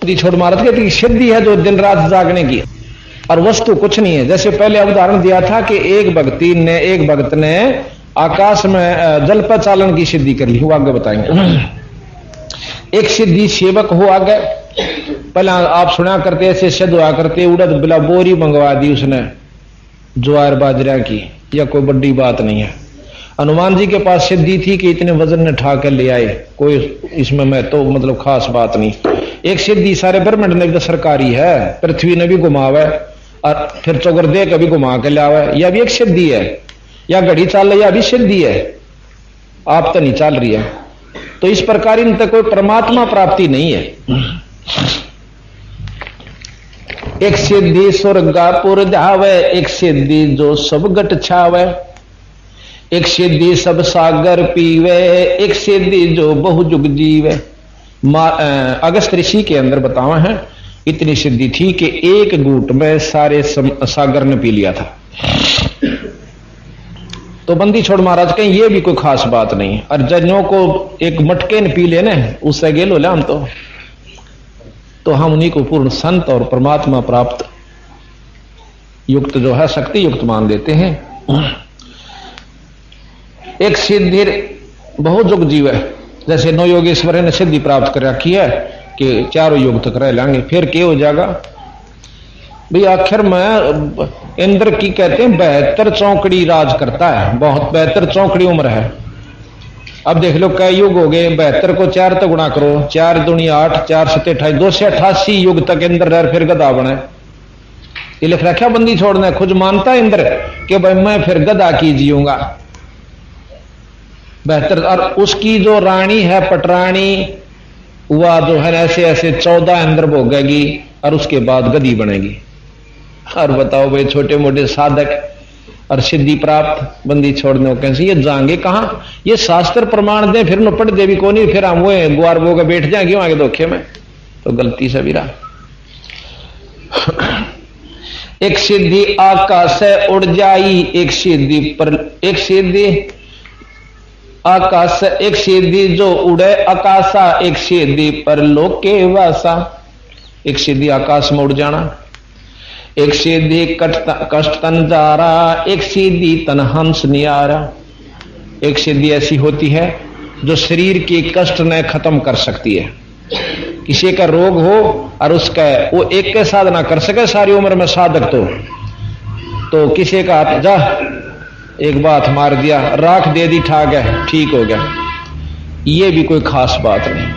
छोड़ महाराज कहते कि सिद्धि है जो दिन रात जागने की, और वस्तु कुछ नहीं है। जैसे पहले उदाहरण दिया था कि एक भक्त ने आकाश में जल पर चालन की सिद्धि कर ली, वो आगे बताएंगे। एक सिद्धि सेवक हो आगे, पहले आप सुना करते ऐसे सिद्ध हुआ करते, उड़द बिला बोरी मंगवा दी उसने ज्वार बाजरा की, या कोई बड़ी बात नहीं है। हनुमान जी के पास सिद्धि थी कि इतने वजन ने ठा कर ले आए, कोई इसमें मैं तो मतलब खास बात नहीं। एक सिद्धि सारे ब्रह्मांड ने भी सरकारी है, पृथ्वी ने भी घुमावे और फिर चौगरदे कभी घुमा के लावे, यह भी एक सिद्धि है। या घड़ी चाल रही, यह भी सिद्धि है, आप तो नहीं चाल रही है। तो इस प्रकार इन तक कोई परमात्मा प्राप्ति नहीं है। एक सिद्धि स्वर्गापुर जावे, एक सिद्धि जो सब गट छावे, एक सिद्धि सब सागर पीवे, एक सिद्धि जो बहुजुग जीवे। अगस्त ऋषि के अंदर बतावा है, इतनी सिद्धि थी कि एक घूंट में सारे सागर ने पी लिया था। तो बंदी छोड़ महाराज कहें ये भी कोई खास बात नहीं, और जजों को एक मटके ने पी लेने उससे गेल हो हम तो हम उन्हीं को पूर्ण संत और परमात्मा प्राप्त युक्त जो है शक्ति युक्त मान लेते हैं। एक सिद्धि बहुत युग जीव है, जैसे नौ योगेश्वर ने सिद्धि प्राप्त कर रखी है कि चारों युग तक रह लेंगे, फिर क्या हो जाएगा भाई। आखिर में इंद्र की कहते हैं 72 चौकड़ी राज करता है, बहुत 72 चौकड़ी उम्र है। अब देख लो कई युग हो गए, 72 को 4 तो गुणा करो, 4 दूनी 8, 4 7 28, 288 युग तक इंद्र रह फिर गधा बने। ये लिख रखा बंदी छोड़ने, खुद मानता है इंद्र कि भाई मैं फिर गधा की जीऊंगा 72। और उसकी जो रानी है पटरानी, वह जो है ऐसे ऐसे 14 इंद्र भोगेगी और उसके बाद गधी बनेगी। और बताओ भाई छोटे मोटे साधक और सिद्धि प्राप्त बंदी छोड़ने को कैसे ये जाएंगे कहां? ये शास्त्र प्रमाण दे फिर न पढ़ देवी को नहीं, फिर हम वो गुआर बो के बैठ जाएंगे वहां के धोखे में, तो गलती से भी रहा। एक सिद्धि आकाश से उड़ जाई, एक सिद्धि पर, एक सिद्धि आकाश, एक सिद्धि जो उड़े आकाशा, एक सिद्धि पर लोके वासा। एक सिद्धि आकाश में उड़ जाना, एक सिद्धि कष्ट तन जारा, एक सिद्धि तन हंस नियारा। एक सिद्धि ऐसी होती है जो शरीर के कष्ट ने खत्म कर सकती है। किसी का रोग हो और उसका वो एक के साधना कर सके सारी उम्र में साधक, तो किसी का हाथ जा एक बात मार दिया, राख दे दी, ठा गया, ठीक हो गया, ये भी कोई खास बात नहीं।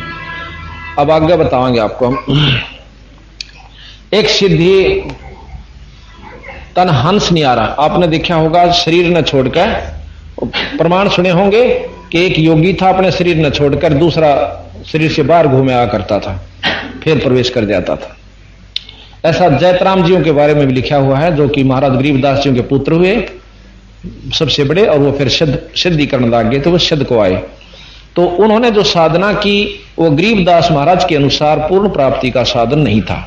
अब आगे बताएंगे आपको हम। एक सिद्धि तन हंस नहीं आ रहा, आपने देखा होगा शरीर न छोड़कर, प्रमाण सुने होंगे कि एक योगी था अपने शरीर न छोड़कर दूसरा शरीर से बाहर घूमे आ करता था, फिर प्रवेश कर जाता था। ऐसा जयतराम जियों के बारे में भी लिखा हुआ है, जो कि महाराज गरीबदास जियों के पुत्र हुए सबसे बड़े, और वो फिर सिद्धि करने लग गए, तो वो सिद्ध को आए। तो उन्होंने जो साधना की वो गरीबदास महाराज के अनुसार पूर्ण प्राप्ति का साधन नहीं था।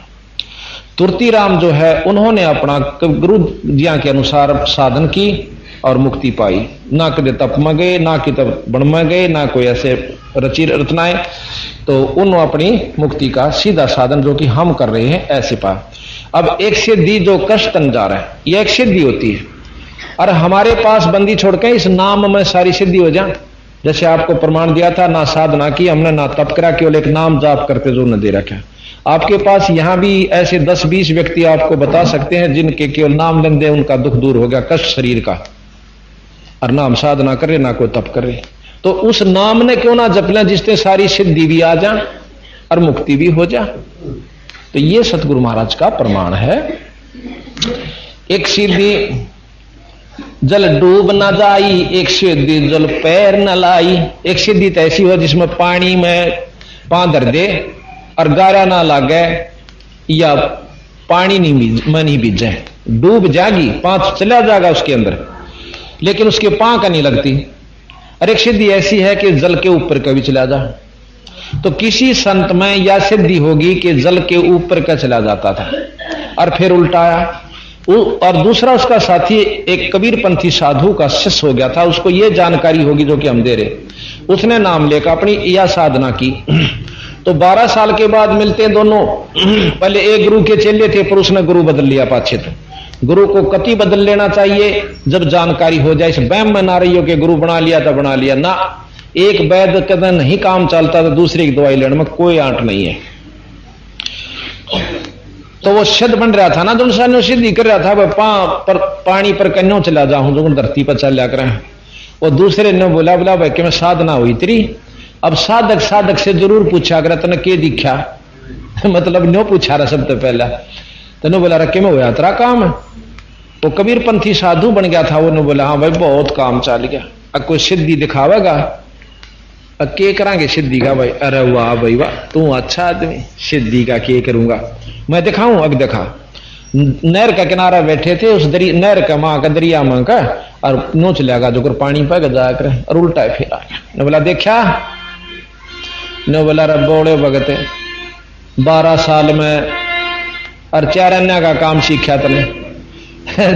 तुर्तीराम जो है उन्होंने अपना गुरु जिया के अनुसार साधन की और मुक्ति पाई। ना कदे तप में गए, ना कि तप बन में गए, ना कोई ऐसे रची रचनाएं, तो उन्होंने अपनी मुक्ति का सीधा साधन जो कि हम कर रहे हैं ऐसे पा। अब एक सिद्धि जो कष्ट तन जा रहा है, यह एक सिद्धि होती है, और हमारे पास बंदी छोड़ के इस नाम में सारी सिद्धि हो जाए। जैसे आपको प्रमाण दिया था, ना साधना की हमने, ना तप करा, केवल एक नाम जाप करके जो न दे रखा। आपके पास यहां भी ऐसे 10-20 व्यक्ति आपको बता सकते हैं जिनके केवल नाम लेंदे उनका दुख दूर हो गया, कष्ट शरीर का, और नाम साधना करे ना कोई तप करे। तो उस नाम ने क्यों ना जप लें जिससे सारी सिद्धि भी आ जा और मुक्ति भी हो जा। तो ये सतगुरु महाराज का प्रमाण है। एक सिद्धि जल डूब न जाई, एक सिद्धि जल पैर न लाई। एक सिद्धि तो ऐसी हो जिसमें पानी में पांव धर दे और गारा ना लागे या पानी नहीं बीजे, डूब जाएगी, पांव चला जाएगा उसके अंदर, लेकिन उसके पांव का नहीं लगती। और एक सिद्धि ऐसी है कि जल के ऊपर कभी चला जा। तो किसी संत में यह सिद्धि होगी कि जल के ऊपर का चला जाता था और फिर उल्टाया। और दूसरा उसका साथी एक कबीरपंथी साधु का शिष्य हो गया था, उसको यह जानकारी होगी जो कि हम दे रहे, उसने नाम लेकर अपनी यह साधना की, तो 12 साल के बाद मिलते हैं दोनों। पहले एक गुरु के चेले थे, पर उसने गुरु बदल लिया पाछे। तो गुरु को कति बदल लेना चाहिए जब जानकारी हो जाए। इस वहम में ना रही हो कि गुरु बना लिया तो बना लिया ना। एक वैद्य कदम नहीं काम चलता तो दूसरे की दवाई लेने में कोई आंट नहीं है। तो वो सिद्ध बन रहा था ना, जो इंसान सिद्ध ही कर रहा था, वह पानी पर कन्यों चला जाऊं जो धरती पर चल कर। वो दूसरे ने बोला भाई कि मैं साधना हुई तेरी। अब साधक से जरूर पूछा कर तने के दिखा मतलब न्यो पूछा रहा सबसे पहला। तने बोला रखे में होया तेरा काम। वो कबीर पंथी साधु बन गया था। वो बोला हाँ भाई बहुत काम चल गया, अब कोई सिद्धि दिखावेगा। अब के करांगे सिद्धि का भाई? अरे वाह भाई वाह, तू अच्छा आदमी, सिद्धि का के करूंगा मैं दिखाऊं। अब दिखा। नहर का किनारा बैठे थे, उस नहर का मां का दरिया मां का, और नोच लगा जो कर पानी पर जाकर और उल्टा फिर आ गया। ने बोला देखा? ने बोला रे बोले भगत 12 साल में और 4 अन्ना का काम सीखा तने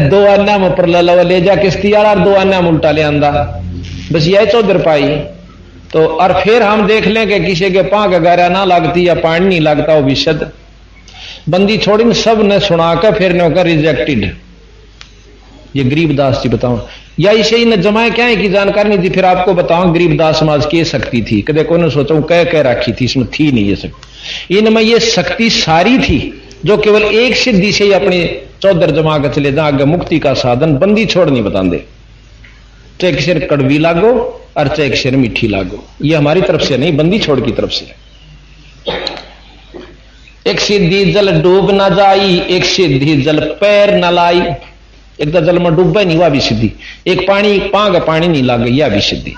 2 अन्ना में पर ले जा किश्ती वाला और 2 अन्ना में उल्टा ले आंदा, बस यही चौधर पाई। तो और फिर हम देख लें कि किसी के पां का गारा ना लगती या पानी नहीं लगता, वो विशद बंदी छोड़ी सब ने सुनाकर फिर ने होकर रिजेक्टेड। ये गरीबदास जी बताओ, या इसे ही न जमाए क्या है कि जानकारी नहीं थी। फिर आपको बताऊं गरीबदास समाज की शक्ति थी, कदे को ने सोचा कह रखी थी, इसमें थी नहीं ये शक्ति। इनमें ये शक्ति सारी थी जो केवल एक सिद्धि से ही अपनी चौधर जमा कर चले जा आगे मुक्ति का साधन। बंदी छोड़ नहीं बता दे, चाहे किसी कड़वी लागो और चाहे किसी मीठी लागो। ये हमारी तरफ से नहीं, बंदी छोड़ की तरफ से। एक सिद्धि जल डूब न जाई, एक सिद्धि जल पैर न लाई। एक तो जल में डूबे नहीं, वह भी सिद्धि। एक पानी पांग पानी नहीं लाग, यह भी सिद्धि।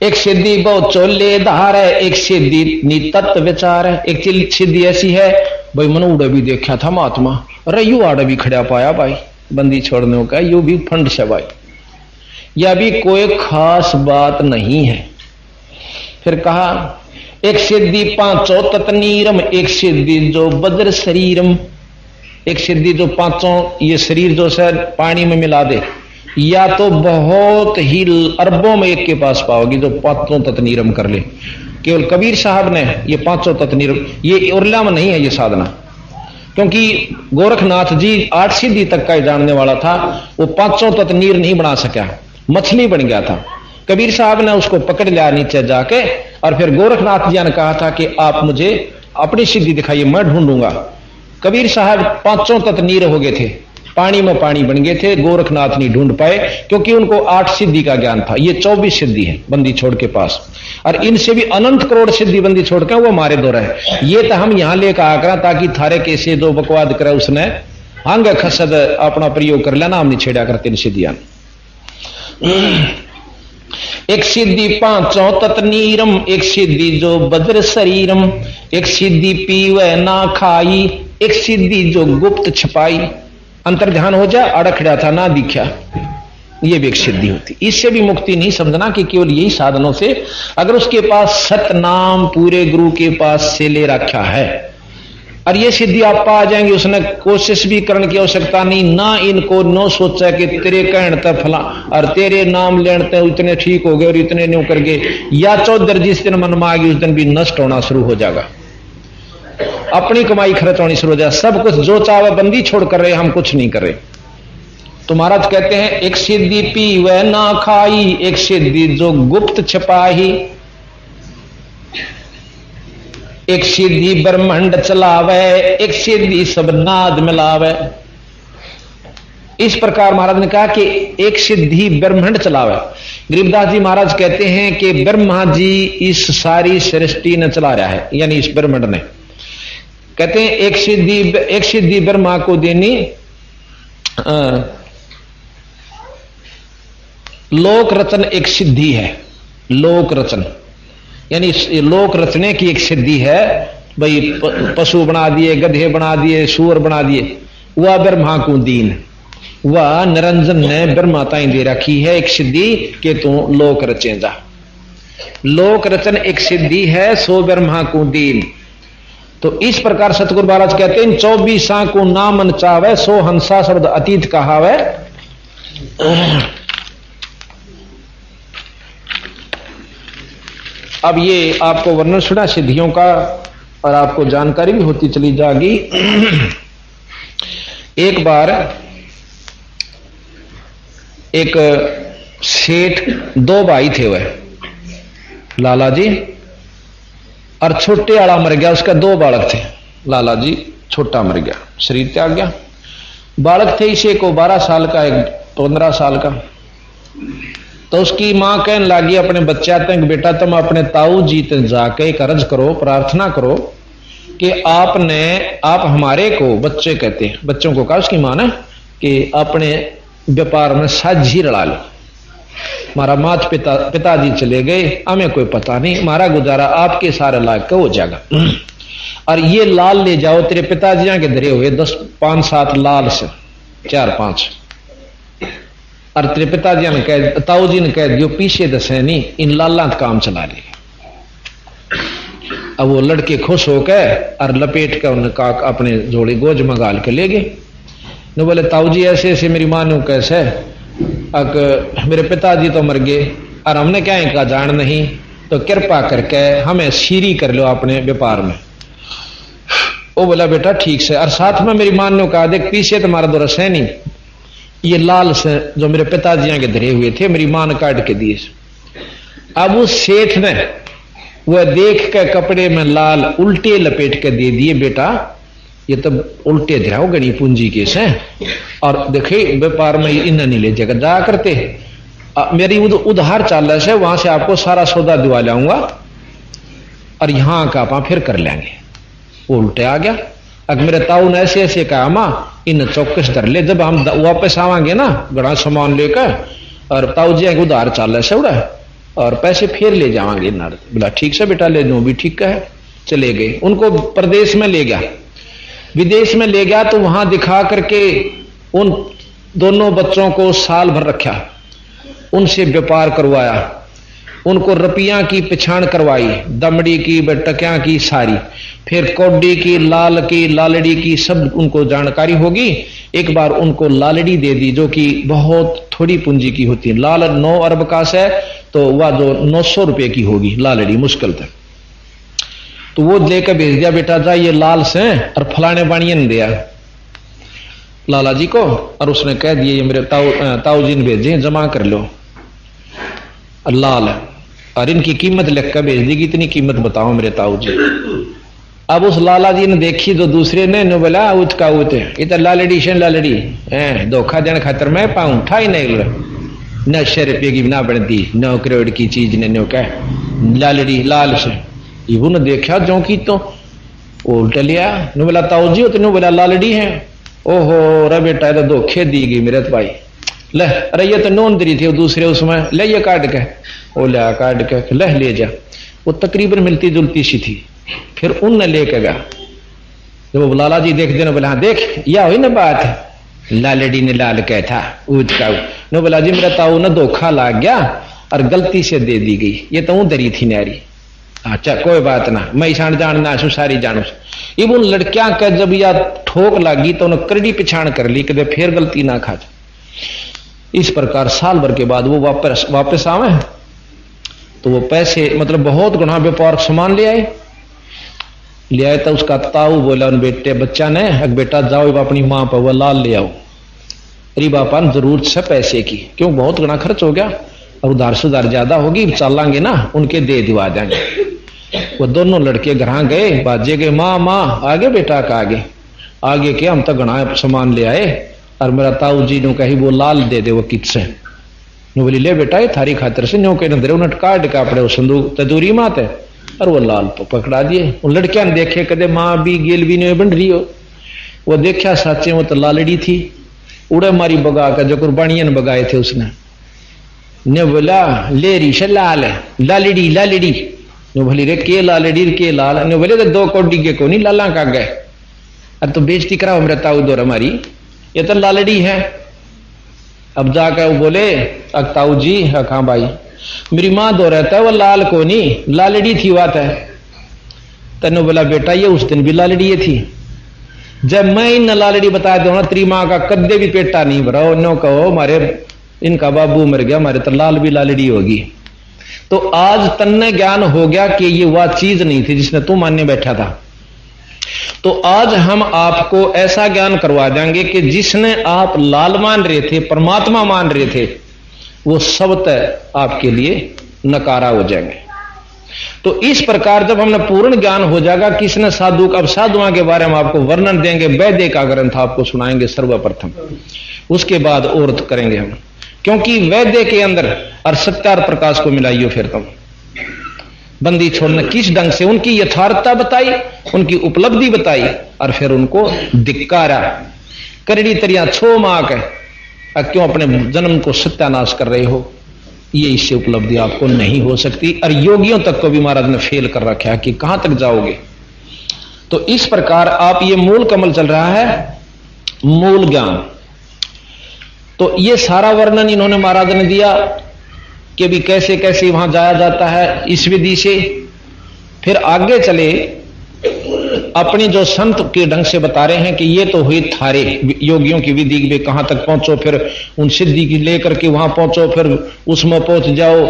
एक सिद्धि बहुत चोले धार है, एक सिद्धि नितत्व विचार है। एक सिद्धि ऐसी है भाई मन उड़े भी देखा था महात्मा, अरे यू आड़े भी खड़ा पाया भाई, बंदी छोड़ने का यू भी फंड से भाई, यह भी कोई खास बात नहीं है। फिर कहा एक सिद्धि 5 तत्नीरम, एक सिद्धि जो बज्र शरीरम। एक सिद्धि जो 5 ये शरीर जो सर पानी में मिला दे, या तो बहुत ही अरबों में एक के पास पाओगी जो 5 तत्नीरम कर ले। केवल कबीर साहब ने ये 5 तत्नीरम, ये उर्ला में नहीं है ये साधना, क्योंकि गोरखनाथ जी 8 सिद्धि तक का जानने वाला था। वो 5 तत्नीर नहीं बना सका, मछली बन गया था। कबीर साहब ने उसको पकड़ लिया नीचे जाके, और फिर गोरखनाथ जी ने कहा था कि आप मुझे अपनी सिद्धि दिखाइए, मैं ढूंढूंगा। कबीर साहब 5 तत्नीर हो गए थे, पानी में पानी बन गए थे। गोरखनाथ नहीं ढूंढ पाए क्योंकि उनको 8 सिद्धि का ज्ञान था। ये 24 सिद्धि है बंदी छोड़ के पास, और इनसे भी अनंत करोड़ सिद्धि बंदी छोड़ के वो हमारे दौरा है। ये तो हम यहां लेकर आकर ताकि थारे कैसे जो बकवाद करे उसने हंग खसद अपना प्रयोग कर लेना, हम नहीं छेड़ा करते इन सिद्धियां। एक सिद्धि 5 तत्नीरम, एक सिद्धि जो बज्र शरीरम। एक सिद्धि पीवे ना खाई, एक सिद्धि जो गुप्त छपाई। अंतर ध्यान हो जा, अड़खड़ा था ना दिखा, ये भी एक सिद्धि होती। इससे भी मुक्ति नहीं समझना कि केवल यही साधनों से। अगर उसके पास सतनाम पूरे गुरु के पास से ले रखा है और ये सिद्धि आप पा जाएंगे, उसने कोशिश भी करने की आवश्यकता नहीं ना। इनको न सोचा कि तेरे कहने तक फला और तेरे नाम लेने तक इतने ठीक हो गए और इतने न्यू कर गए, या चौधर जिस दिन मन में आ गई उस दिन भी नष्ट होना शुरू हो जाएगा, अपनी कमाई खर्च होनी शुरू हो जाए। सब कुछ जो चाहे बंदी छोड़ कर रहे, हम कुछ नहीं कर रहे। तो महाराज कहते हैं एक सिद्धि पीवे ना खाई, एक सिद्धि जो गुप्त छपाही, एक सिद्धि ब्रह्मांड चलावे, एक सिद्धि सब नाद मिलावे। इस प्रकार महाराज ने कहा कि एक सिद्धि ब्रह्मांड चलावे। गरीबदास जी महाराज कहते हैं कि ब्रह्मा जी इस सारी सृष्टि ने चला रहा है, यानी इस ब्रह्मांड ने। कहते हैं एक सिद्धि ब्रह्मा को देनी लोक रचन एक सिद्धि है। लोक रचन यानी लोक रचने की एक सिद्धि है। भाई पशु बना दिए, गधे बना दिए, सूअर बना दिए, वह ब्रह्मा को दीन, वह निरंजन ने ब्रह्माताएं दे रखी है एक सिद्धि के तू लोक रचे जा। लोक रचन एक सिद्धि है, सो ब्रह्मा को दीन। तो इस प्रकार सतगुरु महाराज कहते हैं 24 को ना मन चावे, सो हंसा शब्द अतीत कहावे। अब ये आपको वर्णन सुना सिद्धियों का और आपको जानकारी भी होती चली जाएगी। एक बार एक सेठ, दो भाई थे वह, लाला जी, और छोटे वाला मर गया, उसका दो बालक थे। लाला जी छोटा मर गया, शरीर त्याग गया। बालक थे इसे को 12 साल का, एक 15 साल का। तो उसकी मां कहने लगी अपने बच्चा तक, बेटा तुम अपने ताऊ जी तक जाके एक अर्ज करो, प्रार्थना करो कि आप हमारे को, बच्चे कहते हैं, बच्चों को कहा उसकी मां ने, कि अपने व्यापार में साझी रला लो। हमारा माता पिताजी चले गए, हमें कोई पता नहीं, हमारा गुजारा आपके सारे लायक का हो जाएगा। और ये लाल ले जाओ, तेरे पिताजी के धरे हुए 5-7 लाल से 4-5, और तेरे पिताजी ने कह, ताऊ जी ने कह दियो पीछे दसे नहीं, इन लाला काम चला ले। अब वो लड़के खुश होकर और लपेट कर उनका अपने जोड़ी गोज में गाल के ले गए। न बोले ताऊ जी ऐसे ऐसे मेरी मां ने कैसे, मेरे पिताजी तो मर गए और हमने क्या इनका जान नहीं, तो कृपा करके हमें सीरी कर लो अपने व्यापार में। वो बोला बेटा ठीक से, और साथ में मेरी मां ने कहा देख पीछे तुम्हारा दो रस है नहीं, ये लाल से जो मेरे पिताजी के धरे हुए थे मेरी मां ने काट के दिए। अब उस सेठ ने वह देख के कपड़े में लाल उल्टे लपेट के दे दिए, बेटा ये तो उल्टे धराओ गणी पूंजी के से, और देखे व्यापार में इन्हें नहीं ले जाकर जा करते, मेरी उधार चाल से वहां से आपको सारा सौदा दिवा लाऊंगा और यहां का आप फिर कर लेंगे। वो उल्टे आ गया। अगर मेरे ताऊ ने ऐसे ऐसे कहा मां इन चौकस धर ले, जब हम वापस आवांगे ना बड़ा सामान लेकर, और ताऊ जी उधार चाल से उड़ा और पैसे फिर ले जावांगे। बोला ठीक से बेटा ले जाऊं, भी ठीक है। चले गए, उनको प्रदेश में ले गया, विदेश में ले गया, तो वहां दिखा करके उन दोनों बच्चों को साल भर रखा, उनसे व्यापार करवाया, उनको रुपया की पिछाण करवाई, दमड़ी की टकिया की सारी, फिर कौडी की, लाल की, लालड़ी की, सब उनको जानकारी होगी। एक बार उनको लालड़ी दे दी जो कि बहुत थोड़ी पूंजी की होती है। लाल 9 अरब का है, तो वह जो 900 रुपए की होगी लालड़ी मुश्किल तक। तो वो लेकर भेज दिया, बेटा जा ये लाल से और फलाने बाणिया ने दिया लाला जी को, और उसने कह दिया ये मेरे ताऊ जी ने भेजे, जमा कर लो लाल, और इनकी कीमत लिख कर भेज दी, इतनी कीमत बताओ मेरे ताऊ जी। अब उस लाला जी ने देखी जो दूसरे ने बोला उसका ये तो लालड़ी से लालड़ी धोखा देने खातर मैं पाऊं उठा ही नहीं, 900 रुपये की ना बनती, 9 करोड़ की चीज ने नो कह लालड़ी लाल से। इबू ने देखा जो की तो उल्टा लिया, नु बोला ताऊ जी तो बोला लालड़ी है। ओहो रे बेटा ये तो धोखे दी गई मेरे भाई, ले अरे ये तो नोंदरी थी दूसरे उसमें, ले ये काट के, वो लिया काट के ले जा। वो तकरीबन मिलती जुलती सी थी। फिर उनने लेके गया, जब वो लाला जी देख देना बोला हाँ देख यह हुई ना बात, लालड़ी ने लाल कह था उसका नो बोला जी मेरा ताऊ ना धोखा लाग गया और गलती से दे दी गई, ये तो दरी थी नारी। अच्छा कोई बात ना, मैं ईशान जानना सु सारी जानू। ये वो लड़कियां का जब या ठोक लगी तो उन्हें करड़ी पिछाण कर ली, कदे फिर गलती ना खा। इस प्रकार साल भर के बाद वो वापस आवे, तो वो पैसे मतलब बहुत गुना व्यापार सामान ले आए तो उसका ताऊ बोला उन बेटे बच्चा ने, अग बेटा जाओ अपनी मां पर वो लाल ले आओ, अरे बापा जरूरत से पैसे की, क्यों बहुत गुना खर्च हो गया और उधार सुधार ज्यादा होगी, चलांगे ना उनके दे दिवा देंगे। वो दोनों लड़के घर गए, बाजे गए माँ माँ आगे बेटा का आगे के हम तो घना सामान ले आए, और मेरा ताऊ जी ने कही वो लाल दे दे वो कित से, बोली ले बेटा ये थारी खातर से न्यो के न दे, उन्हें काट के अपने संदूक तदूरी मात है, और वो लाल पकड़ा दिए। उन लड़कियां ने देखे कदे माँ भी गेल भी नहीं बन रही हो, वो देखा साचे वो तो लालड़ी थी, उड़े मारी बगा कर जो कुर्बानियां बगाए थे उसने, ने बोला ले री से लाल लालड़ी लालड़ी, ने बोली रे के लालड़ी के लाल, ने बोले तो 2 कौड़ी के को नहीं लाला का गए, अब तो बेइज्जती कराओ मेरा ताऊ दौर हमारी, ये तो लालड़ी है। अब जाकर वो बोले ताऊ जी हाँ भाई मेरी माँ दो रहता है वो लाल को नहीं लालड़ी थी बात है। तनु बोला बेटा ये उस दिन भी लालड़ी थी, जब मैं इन लालड़ी बता दू ना तेरी माँ का कद्दे भी पेटा नहीं भरा, नो कहो मारे इनका बाबू मर गया, मारे तो लाल भी लालड़ी होगी। तो आज तन्ने ज्ञान हो गया कि ये वह चीज नहीं थी जिसने तू मानने बैठा था। तो आज हम आपको ऐसा ज्ञान करवा देंगे कि जिसने आप लाल मान रहे थे, परमात्मा मान रहे थे, वो सबतः आपके लिए नकारा हो जाएंगे। तो इस प्रकार जब हमने पूर्ण ज्ञान हो जाएगा, किसने साधु, अब साधुओं के बारे में आपको वर्णन देंगे, वैद्य का ग्रंथ आपको सुनाएंगे सर्वप्रथम, उसके बाद और करेंगे हम, क्योंकि वैद्य के अंदर और सत्यार प्रकाश को मिलाइयो फिर तुम बंदी छोड़ने किस ढंग से उनकी यथार्थता बताई, उनकी उपलब्धि बताई, और फिर उनको धिक्कारा, करड़ी तरिया छो माक है, क्यों अपने जन्म को सत्यानाश कर रहे हो, ये इससे उपलब्धि आपको नहीं हो सकती। और योगियों तक को भी महाराज ने फेल कर रखा है कि कहां तक जाओगे। तो इस प्रकार आप ये मूल कमल चल रहा है, मूल ज्ञान, तो ये सारा वर्णन इन्होंने महाराज ने दिया कि भी कैसे कैसे वहां जाया जाता है इस विधि से। फिर आगे चले, अपनी जो संत के ढंग से बता रहे हैं कि ये तो हुई थारे योगियों की विधि, वे कहां तक पहुंचो, फिर उन सिद्धि की लेकर के वहां पहुंचो, फिर उसमें पहुंच जाओ,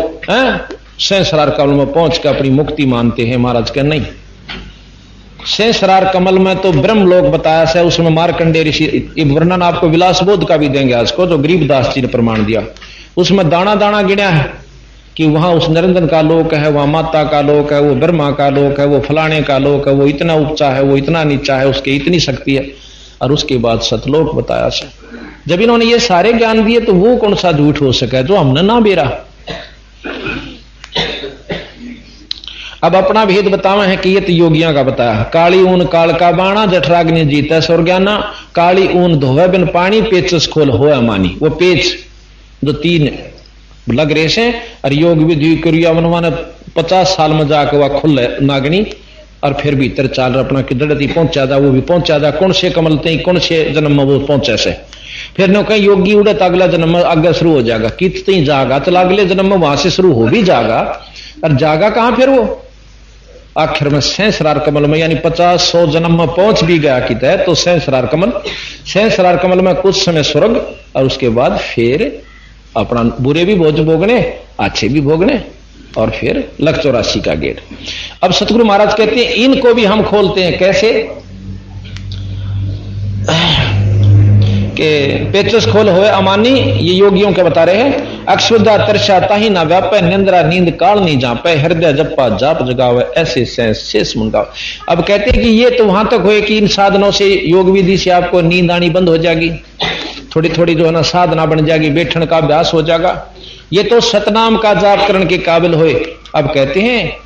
सहस्रार कमल में पहुंच के अपनी मुक्ति मानते हैं। महाराज के नहीं, सहस्रार कमल में तो ब्रह्म लोक बताया है, उसमें मार्कंडेय ऋषि वर्णन आपको विलास बोध का भी देंगे आज को, जो गरीबदास जी ने प्रमाण दिया, उसमें दाना दाना गिना है कि वहां उस निरंजन का लोक है, वहां माता का लोक है, वो ब्रह्मा का लोक है, वो फलाने का लोक है, वो इतना ऊंचा है, वो इतना नीचा है, उसके इतनी शक्ति है, और उसके बाद सतलोक बताया से। जब इन्होंने ये सारे ज्ञान दिए तो वो कौन सा झूठ हो सका जो हमने ना बेरा। अब अपना भेद बतावा है कि ये तो योगियों का बताया, काली ऊन काल का बाणा, जठराग्नि जीता स्वर्गाना, काली ऊन धोवे बिन पानी, पेचस खोल होया मानी। वो पेच जो तीन लग रहे से, और योग विधि क्रिया मनवाने 50 साल में जाकर वह खुल नागनी, और फिर भीतर चाल अपना किधरती पहुंचा जा, वो भी पहुंचा जा, कौन से कमल ते कौन से जन्म में वो पहुंचे से, फिर न कहीं योगी उड़े तो अगला जन्म में आगे शुरू हो जाएगा, कितनी जागा तो अगले जन्म में वहां से शुरू हो भी जाएगा, और जागा कहां फिर वो आखिर में सहस्रार कमल में, यानी 50-100 जन्म में पहुंच भी गया कि तय तो सहस्रार कमल में कुछ समय स्वर्ग, और उसके बाद फिर अपना बुरे भी भोगने, अच्छे भी भोगने, और फिर लख 84 का गेट। अब सतगुरु महाराज कहते हैं इनको भी हम खोलते हैं, कैसे कि पेचस खोल होए अमानी, ये योगियों के बता रहे हैं, अक्षुदा तरसा ताही ना व्यापे, निंद्रा नींद काल नहीं जापे, हृदय जप्पा जाप जगावे, ऐसे शेष मुंगावे। अब कहते हैं कि ये तो वहां तक हुए कि इन साधनों से, योग विधि से आपको नींद आनी बंद हो जाएगी, थोड़ी थोड़ी जो है ना साधना बन जाएगी, बैठने का अभ्यास हो जाएगा, ये तो सतनाम का जाप करने के काबिल हुए। अब कहते हैं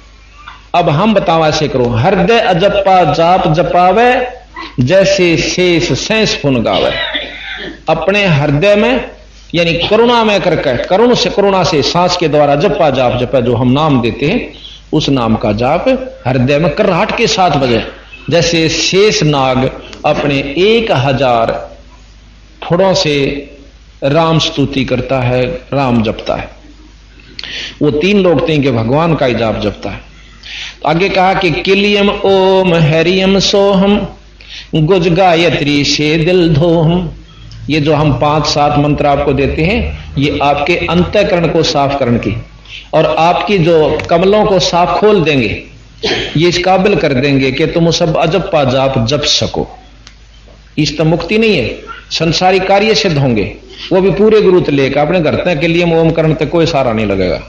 अब हम बताओ ऐसे करो, हृदय अजप्पा जाप जपावे, जैसे शेष शेष फुन गावे। अपने हृदय में यानी करुणा में करके, करुणा से सांस के द्वारा जप्पा जाप जपा, जो हम नाम देते हैं उस नाम का जाप हृदय में कर्राहट के साथ बजे, जैसे शेष नाग अपने 1000 फुड़ों से राम स्तुति करता है, राम जपता है, वो 3 लोग थे कि भगवान का ही जाप जपता है। तो आगे कहा कि किलियम ओम हरियम सोहम, गुज गायत्री से दिल धोहम। ये जो हम 5-7 मंत्र आपको देते हैं, ये आपके अंतःकरण को साफ करने की, और आपकी जो कमलों को साफ खोल देंगे, ये इस काबिल कर देंगे कि तुम सब अजप्पा जाप जप सको। इस तो मुक्ति नहीं है, संसारी कार्य सिद्ध होंगे, वो भी पूरे गुरु से लेकर अपने घर तक के लिए ओम करने तक कोई सारा नहीं लगेगा।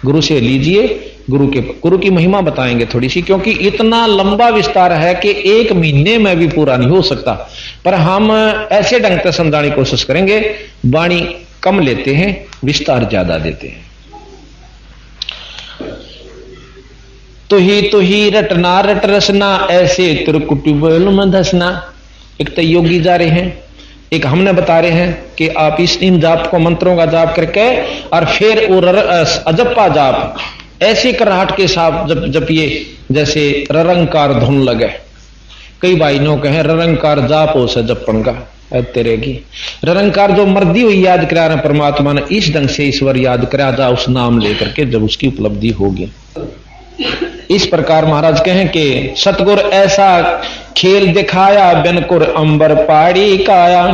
गुरु से लीजिए, गुरु की महिमा बताएंगे थोड़ी सी, क्योंकि इतना लंबा विस्तार है कि 1 महीने में भी पूरा नहीं हो सकता, पर हम ऐसे ढंग से समझाने की कोशिश करेंगे। वाणी कम लेते हैं, विस्तार ज्यादा देते हैं। तो ही रटना रट रसना, ऐसे त्रिकुटिबल में धसना। एक तो योगी जा रहे हैं, एक हमने बता रहे हैं कि आप इन जाप को, मंत्रों का जाप करके, और फिर वो अजप्पा जाप ऐसे कराहट के साथ जपिए जैसे ररंकार धुन लगे। कई भाई नो कहे ररंकार जाप हो से जपन का तेरे की, ररंकार जो मर्दी हुई याद करा रहे परमात्मा ने, इस ढंग से ईश्वर याद करा जा उस नाम लेकर के, जब उसकी उपलब्धि होगी। इस प्रकार महाराज कहें कि सतगुर ऐसा खेल दिखाया, बिनकुर अंबर पाड़ी काया,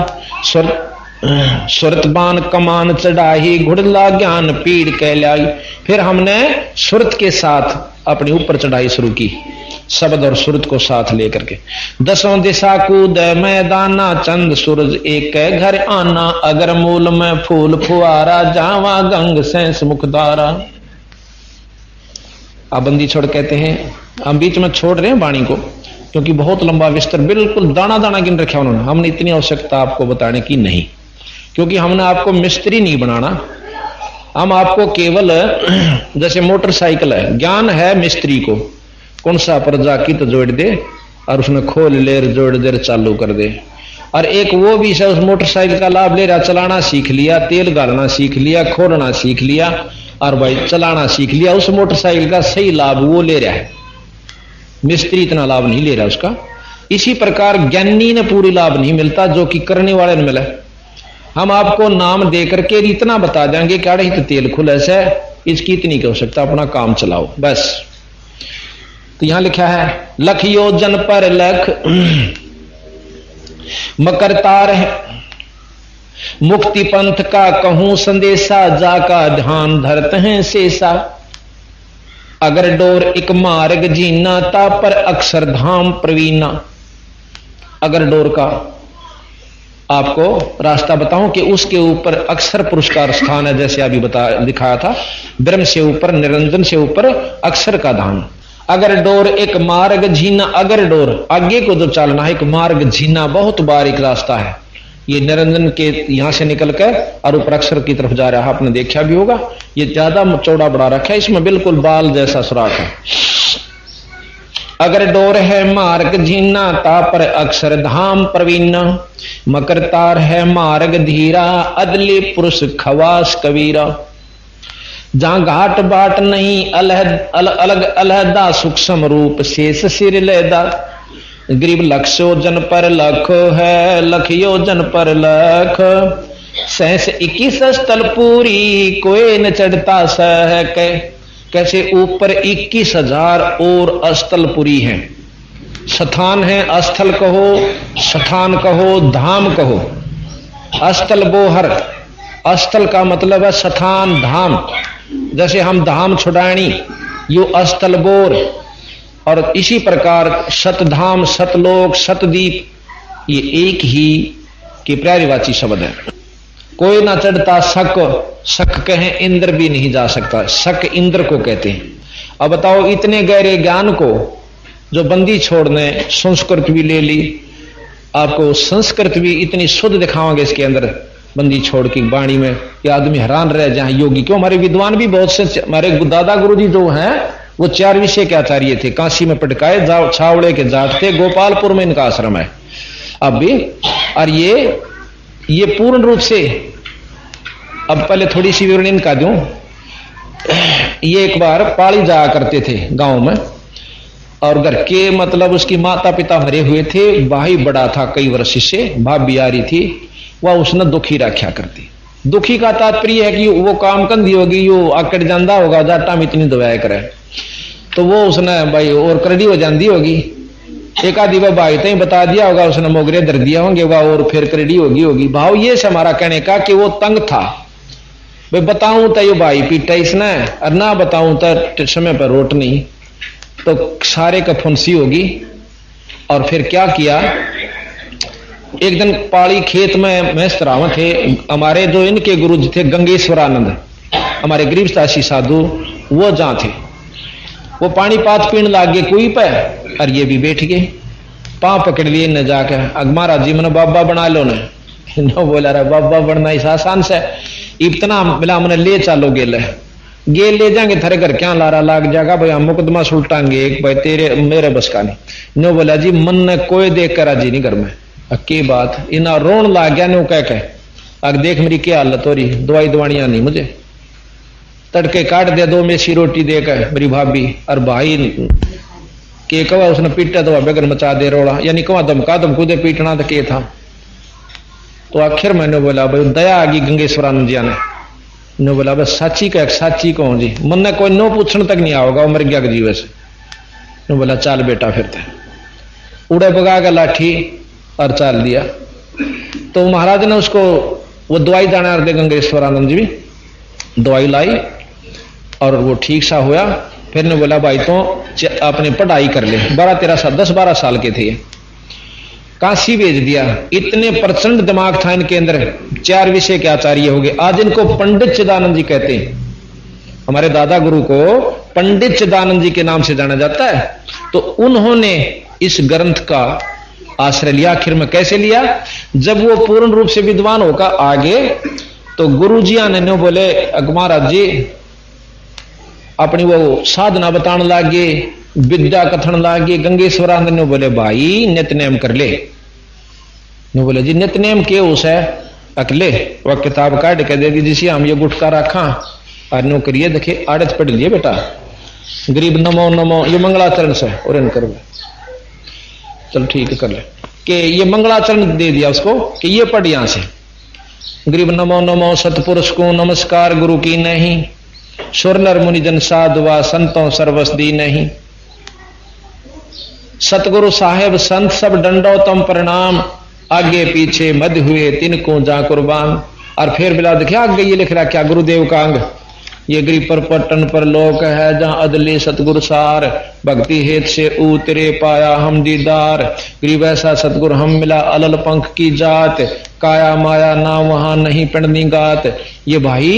सुरत बान कमान चढ़ाई घुड़ला ज्ञान पीड़ कहलाई। फिर हमने सुरत के साथ अपने ऊपर चढ़ाई शुरू की, शब्द और सुरत को साथ लेकर के। दसों दिशा कूद मैदाना चंद सूरज एक घर आना, अगर मूल में फूल फुआरा जावा गंग सेंस मुखदारा। अब बंदी छोड़ कहते हैं, हम बीच में छोड़ रहे हैं वाणी को क्योंकि बहुत लंबा विस्तार बिल्कुल दाना दाना गिन रखा उन्होंने। हमने इतनी आवश्यकता आपको बताने की नहीं, क्योंकि हमने आपको मिस्त्री नहीं बनाना। हम आपको केवल जैसे मोटरसाइकिल है, ज्ञान है मिस्त्री को, कौन सा परजा की तो जोड़ दे और उसमें खोल ले जोड़ दे चालू कर दे। और एक वो भी है उस मोटरसाइकिल का लाभ ले रहा, चलाना सीख लिया, तेल गालना सीख लिया, खोलना सीख लिया और भाई चलाना सीख लिया, उस मोटरसाइकिल का सही लाभ वो ले रहा है, मिस्त्री इतना लाभ नहीं ले रहा उसका। इसी प्रकार ज्ञानी ने पूरी लाभ नहीं मिलता जो कि करने वाले ने मिला। हम आपको नाम दे करके इतना बता देंगे कि अड़े तो तेल खुले से इसकी इतनी की आवश्यकता, अपना काम चलाओ बस। तो यहां लिखा है लख योजन पर लख मकरतार है, मुक्ति पंथ का कहूं संदेशा, जाका ध्यान धरत हैं शेषा। अगर डोर एक मार्ग जीना ता पर अक्षर धाम प्रवीणा। अगर डोर का आपको रास्ता बताऊं कि उसके ऊपर अक्षर पुरस्कार स्थान है, जैसे अभी दिखाया था, ब्रह्म से ऊपर निरंजन से ऊपर अक्षर का धाम। अगर डोर एक मार्ग जीना, अगर डोर आगे को जो चलना है, एक मार्ग जीना बहुत बारीक रास्ता है, ये निरंजन के यहां से निकल कर और ऊपर अक्षर की तरफ जा रहा है, आपने देखा भी होगा। ये ज्यादा चौड़ा बड़ा रखा है, इसमें बिल्कुल बाल जैसा सुराख है। अगर डोर है मार्ग जीना ता पर अक्षर धाम प्रवीणा, मकर तार है मार्ग धीरा, अदली पुरुष खवास कबीरा। जहां घाट बाट नहीं अलग अलहदा, सूक्ष्म रूप शेष सिर लेदा। गरीब लक्ष्य योजन पर लख है, लख योजन पर लख। सहस 21 स्थल पूरी, कोई न चढ़ता सह के। कैसे ऊपर 21,000 और अस्थलपुरी हैं, स्थान है, अस्थल कहो, स्थान कहो, धाम कहो। अस्थल बोहर, अस्थल का मतलब है स्थान धाम, जैसे हम धाम छुड़ानी यो अस्थल बोर। और इसी प्रकार शतधाम, सतलोक, सतदीप, ये एक ही के पर्यायवाची शब्द है। कोई ना चढ़ता शक, शक कहें इंद्र भी नहीं जा सकता, शक इंद्र को कहते हैं। अब बताओ इतने गहरे ज्ञान को जो बंदी छोड़ने संस्कृत भी ले ली, आपको संस्कृत भी इतनी शुद्ध दिखाओगे इसके अंदर बंदी छोड़ की वाणी में, कि आदमी हैरान रह जाए योगी। क्यों हमारे विद्वान भी बहुत से, हमारे दादा गुरु जी जो हैं वो 4 विषय के आचार्य थे, काशी में पटकाए, छावड़े के जाट थे, गोपालपुर में इनका आश्रम है अब भी। और ये पूर्ण रूप से, अब पहले थोड़ी सी विवरण इनका दूं। ये एक बार पाली जाया करते थे गांव में, और घर के मतलब उसकी माता पिता मरे हुए थे, भाई बड़ा था कई वर्ष से, भाभी आ रही थी, वह उसने दुखी रखा करती। दुखी का तात्पर्य है कि वो काम कंदी होगी, यो आकड़ जाता होगा, जाटा में इतनी दवाया करे, तो वो उसने भाई और करड़ी हो जाती होगी। एक आधी बार भाई तो बता दिया होगा, उसने मोगरे दर दिया होंगे वह, और फिर करड़ी होगी। भाव ये से हमारा कहने का कि वो तंग था, भाई बताऊं तो ये भाई पीटा इसने, और ना बताऊं तो समय पर रोट नहीं, तो सारे का फुंसी होगी। और फिर क्या किया, एक दिन पाली खेत में मैस्तराव थे हमारे, जो इनके गुरु जी थे गंगेश्वरानंद, हमारे गरीबदासी साधु, वो जहां थे, वो पानी पात पीने लग गए कुई पे, और ये भी बैठ गए, पांव पकड़ लिए न जाकर। महाराज जी मैंने बाबा बना लो न बोला रहा बाबा बनना इस आसान से, इतना मिला मैंने ले चलो गेल ले जाएंगे थारे घर, क्या लारा लाग जाएगा भाई, हम मुकदमा सुलटाएंगे एक भाई, तेरे मेरे बस का नहीं। नो बोला जी मन ने कोई देख कर राजी नहीं घर में। की बात इना रोन लाग गया नो कह के, अग देख मेरी क्या हालत हो रही, दवाई दवाइयां नहीं मुझे, तड़के काट दे 2 मेसी रोटी देकर मेरी भाभी। और भाई के कवा उसने पीटा तो बेगर मचा दे रोड़ा, यानी कवा धमका धमकूदे पीटना तो के था। तो आखिर मैंने बोला भाई दया आ गई गंगेश्वरानंद जी ने बोला बस साची का साची कौन जी, मन ने कोई नो पूछने तक नहीं आओगा, वो मर गया जीवे से। बोला चल बेटा फिरते, उड़े भगा का लाठी और चाल दिया। तो महाराज ने उसको वो दवाई जाना दे गंगेश्वरानंद जी भी दवाई लाई और वो ठीक सा हुआ। फिर ने बोला भाई तो अपनी पढ़ाई कर ले। 10-12 साल के थे। काशी भेज दिया। इतने प्रचंड दिमाग था इनके अंदर, 4 विषय के आचार्य हो गए। आज इनको पंडित चिदानंद जी कहते हैं। हमारे दादा गुरु को पंडित चिदानंद जी के नाम से जाना जाता है। तो उन्होंने इस ग्रंथ का आश्रय लिया। आखिर में कैसे लिया? जब वो पूर्ण रूप से विद्वान होकर आगे तो गुरु जी ने बोले महाराज जी अपनी वो साधना बताने लागे, विद्या कथन लागे। गंगेश्वरानंद ने बोले भाई नित्यनेम कर ले। ने बोले जी नित्यनेम के उस है अकले वह किताब काट के दे दी जिसे हम ये गुटका रखा और नो करिए देखे आड़त पढ़ लिए बेटा गरीब नमो नमो ये मंगलाचरण से और इन कर चल ठीक है कर ले कि ये मंगलाचरण दे दिया उसको कि ये पढ़ यहां से गरीब नमो नमो सतपुरुष को नमस्कार गुरु की नहीं सुर नर मुनि जन साधुआ संतों सर्वस दी नहीं सतगुरु साहेब संत सब दंडोतम प्रणाम आगे पीछे मध्य हुए तिनको जा कुर्बान। और फिर बिला देखिए आगे ये लिख रहा क्या गुरुदेव का अंग ये गिरी पर पट्टन पर लोक है जहां अदले सतगुरु सार भक्ति हेत से उतरे पाया हम दीदार गरीब ऐसा सतगुरु हम मिला अलल पंख की जात काया माया ना वहां नहीं पढ़नी गात। ये भाई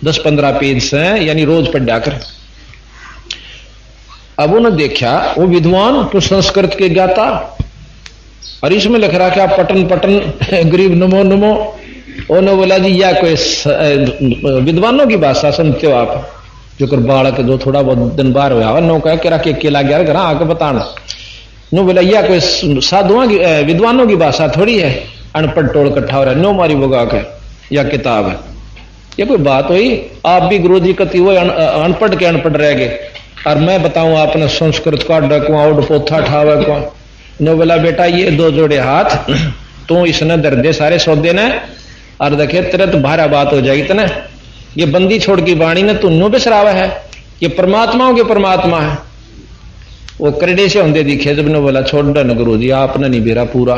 10-15 पेज से यानी रोज पढ़ जाकर। अब उन्होंने देखा वो विद्वान तो संस्कृत के ज्ञाता और इसमें लिख रहा क्या पटन पटन गरीब नमो नमो। उन्होंने बोला जी या कोई विद्वानों की भाषा सुनते हो आप जो कर बालक जो थोड़ा बहुत दिन बाहर हुआ नो कह के रखे केला गया घर आके बताना नो बोला या कोई साधुओं की विद्वानों की भाषा थोड़ी है अनपढ़ टोल इकट्ठा हो रहा है नो मारी बोगा के या किताब है ये कोई बात हुई। आप भी गुरु जी कति वो अनपढ़ के अनपढ़ रह गए और मैं बताऊं आपने संस्कृत का डकुआ उड़ पोथा ठावे को नो बोला बेटा ये 2 जोड़े हाथ तू इसने दर्दे सारे सौदे ने और देखे तुरंत भारा बात हो जाएगी तना ये बंदी छोड़ की वाणी ने तू नो बिसरावा है ये परमात्माओं के परमात्मा है। वो करड़े से होंगे दिखे जब ने बोला छोड़ डन गुरु जी आपने नहीं बेरा पूरा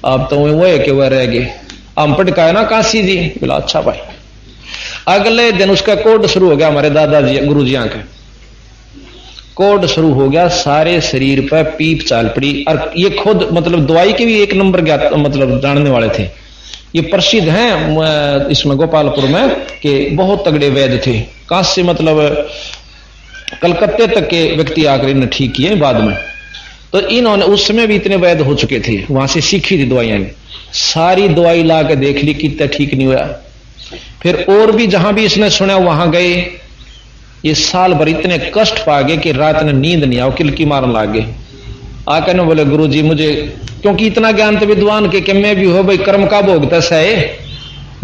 आप तो वो है कि वह रह गए हम पटकाया ना काशी जी बोला अच्छा भाई। अगले दिन उसका कोड शुरू हो गया हमारे दादाजी गुरु जी के कोड शुरू हो गया सारे शरीर पर पीप चाल पड़ी। और ये खुद मतलब दवाई के भी 1 नंबर मतलब जानने वाले थे। ये प्रसिद्ध हैं इसमें गोपालपुर में कि बहुत तगड़े वैद्य थे। काशी मतलब कलकत्ते तक के व्यक्ति आकर इन्हें ठीक किए बाद में। तो इन्होंने उस समय भी इतने वैद्य हो चुके थे वहां से सीखी थी दवाइयां सारी दवाई ला के देख ली कितना ठीक नहीं हुआ। फिर और भी जहां भी इसने सुना वहां गए। ये साल भर इतने कष्ट पा गए कि रात में नींद नहीं आओ किलकी मारने लागे। आकर ने बोले गुरु जी मुझे क्योंकि इतना ज्ञान तो विद्वान के मैं भी हो भाई कर्म का भोग दस है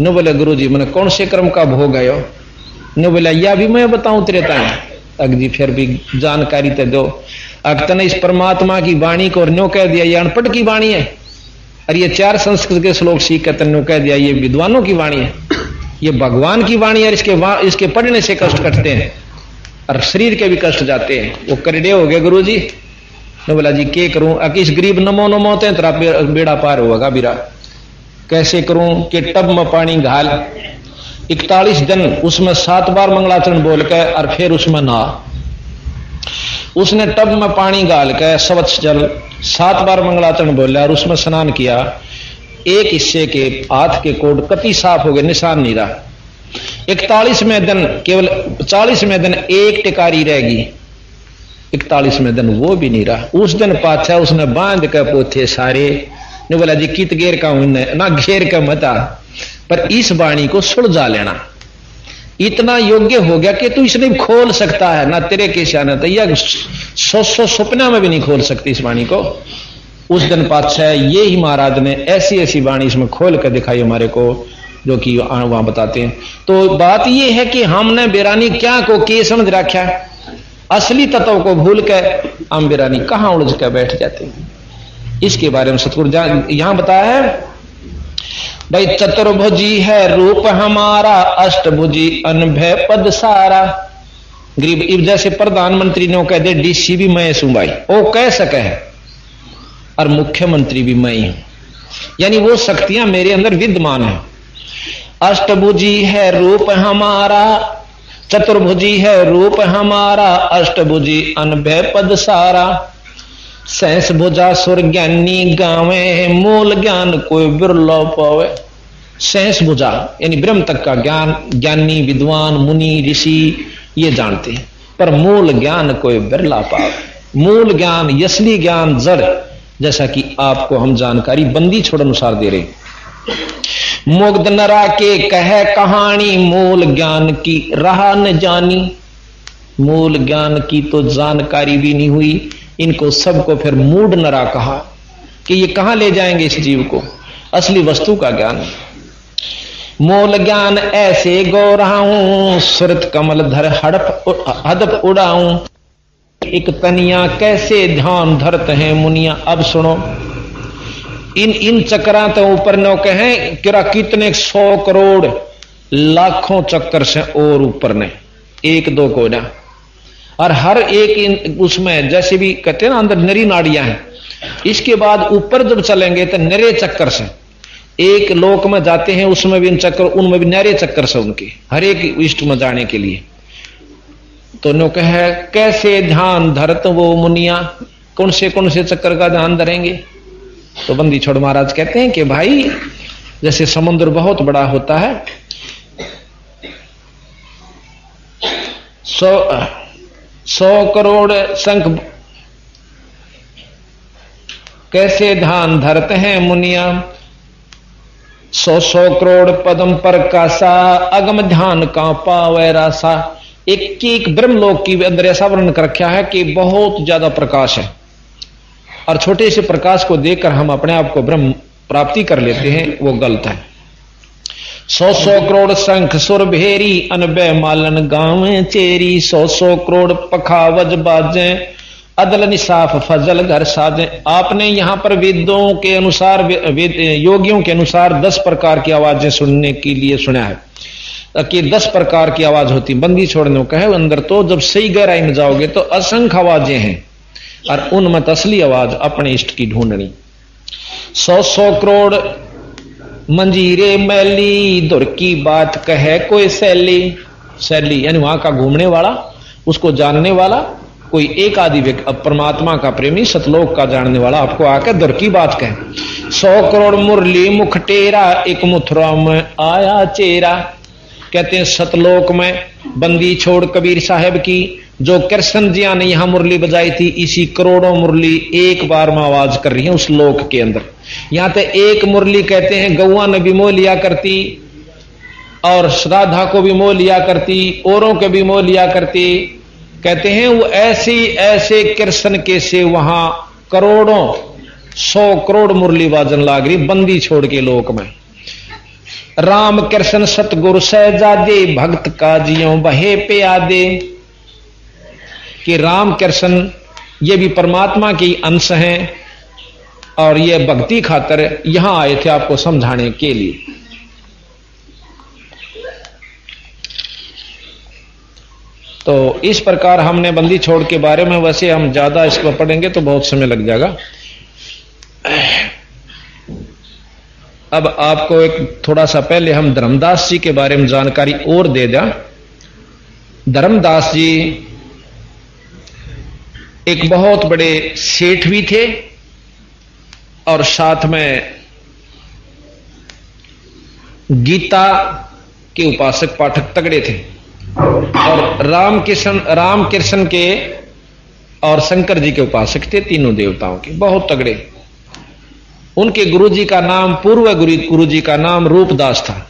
न बोले गुरु जी मैंने कौन से कर्म का भोग है न बोला या भी मैं बताऊं तेरे ताई अग जी फिर भी जानकारी तो दो। अग तने इस परमात्मा की वाणी को न्यो कह दिया ये अनपढ़ की वाणी है और ये 4 संस्कृत के श्लोक सीख कर तन्यो कह दिया ये विद्वानों की वाणी है ये भगवान की वाणी है। इसके पढ़ने से कष्ट कटते हैं और शरीर के भी कष्ट जाते हैं। वो करड़े हो गए गुरु जी ने बोला जी के करूं इस गरीब नमो नमो ते तेरा बेड़ा पार होगा बीरा कैसे करूं कि टब में पानी घाल 41 दिन उसमें 7 बार मंगलाचरण बोल के और फिर उसमें नहा। उसने टब में पानी गाल के स्वच्छ जल 7 बार मंगलाचरण बोला और उसमें स्नान किया। एक हिस्से के हाथ के कोड कति साफ हो गए निशान नहीं रहा। 41वें दिन केवल 40वें दिन एक टिकारी रहेगी 41वें दिन वो भी नहीं रहा। उस दिन पाछा उसने बांध के पोथे सारे ने बोला जी कित घेर का ना घेर का मता पर इस वाणी को सुलझा लेना इतना योग्य हो गया कि तू इसने भी खोल सकता है ना तेरे के शान तैयार 100 सपना में भी नहीं खोल सकती इस वाणी को। उस दिन पातशाह ये ही महाराज ने ऐसी ऐसी वाणी इसमें खोल कर दिखाई हमारे को जो कि वहां बताते हैं। तो बात ये है कि हमने बेरानी क्या को के समझ रखा असली तत्व को भूल कर हम बेरानी कहां उलझ कर बैठ जाते हैं। इसके बारे में सतगुरु यहां बताया है भाई चतुर्भुजी है रूप हमारा अष्टभुजी अनभय पद सारा। गरीब जैसे प्रधानमंत्री ने कह दे डीसी भी मैं हूं भाई वो कह सके है और मुख्यमंत्री भी मैं ही हूं यानी वो शक्तियां मेरे अंदर विद्यमान है। अष्टभुजी है रूप हमारा, चतुर्भुजी है रूप हमारा, अष्टभुजी अनभय पद सारा। सहस भुजा सुर ज्ञानी गावे, मूल ज्ञान कोई बिरलो पावे। सहस भुजा यानी ब्रह्म तक का ज्ञान ज्ञानी विद्वान मुनि ऋषि ये जानते हैं, पर मूल ज्ञान कोई बिरला पावे। मूल ज्ञान असली ज्ञान जड़, जैसा कि आपको हम जानकारी बंदी छोड़ अनुसार दे रहे। मुग्ध नरा के कह कहानी, मूल ज्ञान की राह न जानी। मूल ज्ञान की तो जानकारी भी नहीं हुई, इनको सबको फिर मूढ़ नरा कहा कि ये कहां ले जाएंगे इस जीव को, असली वस्तु का ज्ञान। मूल ज्ञान ऐसे गो रहा हूं, सुरत कमल धर हदप उड़ाऊं। एक तनिया कैसे ध्यान धरते हैं मुनिया। अब सुनो, इन चक्रा तो ऊपर न कहें किरा कितने 100 करोड़ लाखों चक्कर से और ऊपर ने, एक दो को ना। और हर एक उसमें जैसे भी कहते हैं ना अंदर नरी नाड़ियां हैं, इसके बाद ऊपर जब चलेंगे तो नरे चक्कर से एक लोक में जाते हैं, उसमें भी इन चक्कर, उनमें भी नरे चक्कर से उनके हर एक इष्ट में जाने के लिए। तो नो कहे कैसे ध्यान धरत वो मुनिया, कौन से चक्कर का ध्यान धरेंगे। तो बंदी छोड़ महाराज कहते हैं कि भाई जैसे समुद्र बहुत बड़ा होता है, 100 करोड़ शंख कैसे ध्यान धरते हैं मुनिया। 100 करोड़ पदम पर कासा, अगम ध्यान का पावे रासा। एक ब्रह्मलोक की अंदर ऐसा वर्णन कर रखा है कि बहुत ज्यादा प्रकाश है, और छोटे से प्रकाश को देखकर हम अपने आप को ब्रह्म प्राप्ति कर लेते हैं, वो गलत है। 100 करोड़ शंख सुर भेरी, अनबे मालन गांव चेरी। 100 करोड़ पखावज बाजे, अदल निसाफ फजल घर साजे। आपने यहां पर वेदों के अनुसार, योगियों के अनुसार 10 प्रकार की आवाजें सुनने के लिए सुना है कि 10 प्रकार की आवाज होती। बंदी छोड़ने को कहे अंदर तो जब सही गहराई में जाओगे तो असंख्य आवाजें हैं, और उनमें असली आवाज अपने इष्ट की ढूंढनी। 100 करोड़ मंजीरे मैली, दुर की बात कहे कोई सैली। सैली यानी वहां का घूमने वाला, उसको जानने वाला कोई एक आदि व्यक्ति, परमात्मा का प्रेमी सतलोक का जानने वाला आपको आकर दुर की बात कहे। 100 करोड़ मुरली मुख टेरा, एक मथुरा में आया चेरा। कहते हैं सतलोक में बंदी छोड़ कबीर साहब की जो कृष्ण जिया ने यहां मुरली बजाई थी, इसी करोड़ों मुरली एक बार में आवाज कर रही है उस लोक के अंदर। यहां तो एक मुरली कहते हैं गौआ ने भी मोह लिया करती, और श्राद्धा को भी मोह लिया करती, औरों के भी मोह लिया करती। कहते हैं वो ऐसे कृष्ण के से वहां करोड़ों 100 करोड़ मुरली बाजन लाग रही बंदी छोड़ के लोक में। राम कृष्ण सतगुरु सहजादे, भक्त काजियों बहे पे आदे। कि राम कृष्ण ये भी परमात्मा की अंश हैं, और ये भक्ति खातर यहां आए थे आपको समझाने के लिए। तो इस प्रकार हमने बंदी छोड़ के बारे में, वैसे हम ज्यादा इसको पढ़ेंगे तो बहुत समय लग जाएगा। अब आपको एक थोड़ा सा पहले हम धर्मदास जी के बारे में जानकारी और दे दें। धर्मदास जी एक बहुत बड़े सेठ भी थे, और साथ में गीता के उपासक पाठक तगड़े थे, और राम कृष्ण के और शंकर जी के उपासक थे, तीनों देवताओं के बहुत तगड़े। उनके गुरुजी का नाम, पूर्व गुरुजी का नाम रूपदास था।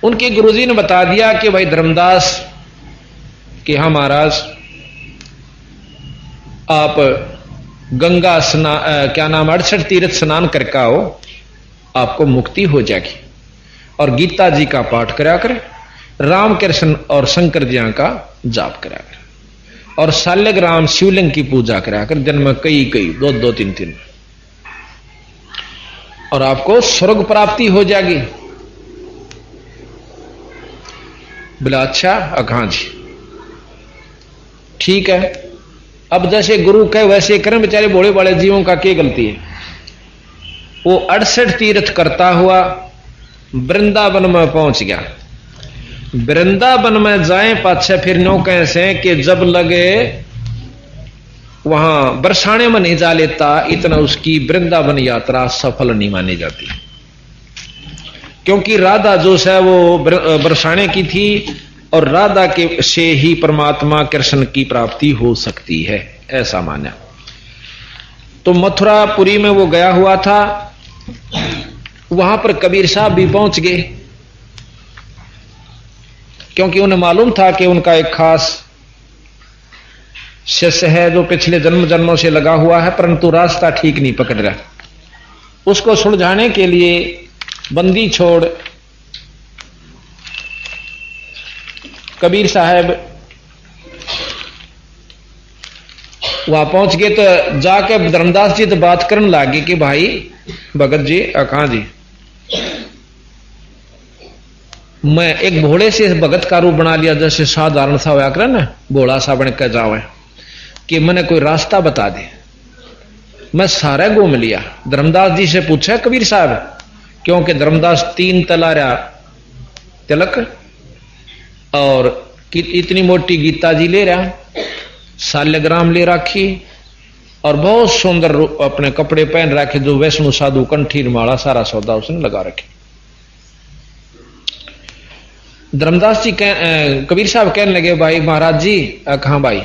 उनके गुरुजी ने बता दिया कि भाई धर्मदास कि हाँ महाराज आप गंगा स्नान, क्या नाम, 68 तीर्थ स्नान करके आओ, आपको मुक्ति हो जाएगी। और गीता जी का पाठ करा कर, राम कृष्ण और शंकर जी का जाप करा कर, और शालिग्राम शिवलिंग की पूजा करा कर, दिन में कई 2-3, और आपको स्वर्ग प्राप्ति हो जाएगी। बोला अच्छा अघा जी ठीक है। अब जैसे गुरु कहे वैसे करें, बेचारे भोले बड़े जीवों का क्या गलती है। वो 68 तीर्थ करता हुआ वृंदावन में पहुंच गया। वृंदावन में जाए पाछे फिर नो कैसे कि जब लगे वहां बरसाने में नहीं जा लेता, इतना उसकी वृंदावन यात्रा सफल नहीं मानी जाती, क्योंकि राधा जो है वो बरसाने की थी और राधा के से ही परमात्मा कृष्ण की प्राप्ति हो सकती है, ऐसा माना। तो मथुरापुरी में वो गया हुआ था, वहां पर कबीर साहब भी पहुंच गए, क्योंकि उन्हें मालूम था कि उनका एक खास शिष्य है जो पिछले जन्म जन्मों से लगा हुआ है, परंतु रास्ता ठीक नहीं पकड़ रहा। उसको सुलझाने के लिए बंदी छोड़ कबीर साहब वहां पहुंच गए। तो जाके धर्मदास जी तो बात करने लगे कि भाई भगत जी कहां जी, मैं एक भोले से भगत का रूप बना लिया, जैसे साधारण सा होया करे ना, भोला सा बन के जावे, कि मैंने कोई रास्ता बता दे। मैं सारा घूम लिया। धर्मदास जी से पूछा कबीर साहब, क्योंकि धर्मदास 3 तलारा तिलक और इतनी मोटी गीता जी ले रहा, साल्यग्राम ले रखी और बहुत सुंदर अपने कपड़े पहन रखे, जो वैष्णु साधु कंठीर माला सारा सौदा उसने लगा रखे। धर्मदास जी कबीर साहब कहने लगे, भाई महाराज जी कहां भाई,